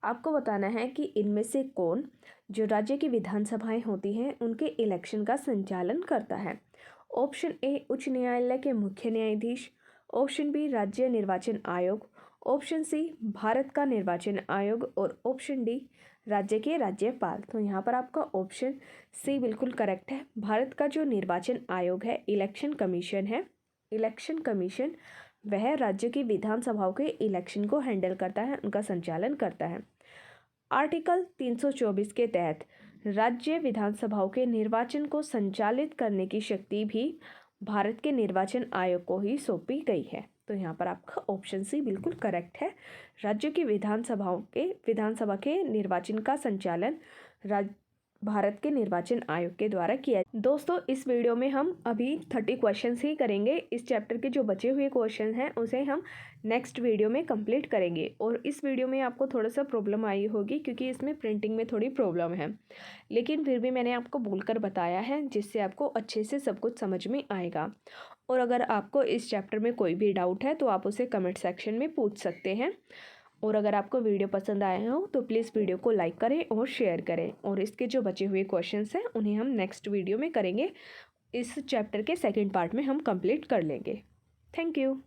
आपको बताना है कि इनमें से कौन जो राज्य की विधानसभाएं होती हैं उनके इलेक्शन का संचालन करता है। ऑप्शन ए उच्च न्यायालय के मुख्य न्यायाधीश, ऑप्शन बी राज्य निर्वाचन आयोग, ऑप्शन सी भारत का निर्वाचन आयोग और ऑप्शन डी राज्य के राज्यपाल। तो यहाँ पर आपका ऑप्शन सी बिल्कुल करेक्ट है। भारत का जो निर्वाचन आयोग है, इलेक्शन कमीशन वह राज्य की विधानसभाओं के इलेक्शन को हैंडल करता है, उनका संचालन करता है। आर्टिकल 324 के तहत राज्य विधानसभाओं के निर्वाचन को संचालित करने की शक्ति भी भारत के निर्वाचन आयोग को ही सौंपी गई है। तो यहाँ पर आपका ऑप्शन सी बिल्कुल करेक्ट है। राज्य की विधानसभा के निर्वाचन का संचालन भारत के निर्वाचन आयोग के द्वारा किया। दोस्तों, इस वीडियो में हम अभी 30 क्वेश्चंस ही करेंगे। इस चैप्टर के जो बचे हुए क्वेश्चन हैं उसे हम नेक्स्ट वीडियो में कंप्लीट करेंगे। और इस वीडियो में आपको थोड़ा सा प्रॉब्लम आई होगी क्योंकि इसमें प्रिंटिंग में थोड़ी प्रॉब्लम है, लेकिन फिर भी मैंने आपको बोलकर बताया है जिससे आपको अच्छे से सब कुछ समझ में आएगा। और अगर आपको इस चैप्टर में कोई भी डाउट है तो आप उसे कमेंट सेक्शन में पूछ सकते हैं। और अगर आपको वीडियो पसंद आया हो तो प्लीज़ वीडियो को लाइक करें और शेयर करें। और इसके जो बचे हुए क्वेश्चंस हैं उन्हें हम नेक्स्ट वीडियो में करेंगे। इस चैप्टर के सेकंड पार्ट में हम कंप्लीट कर लेंगे। Thank you.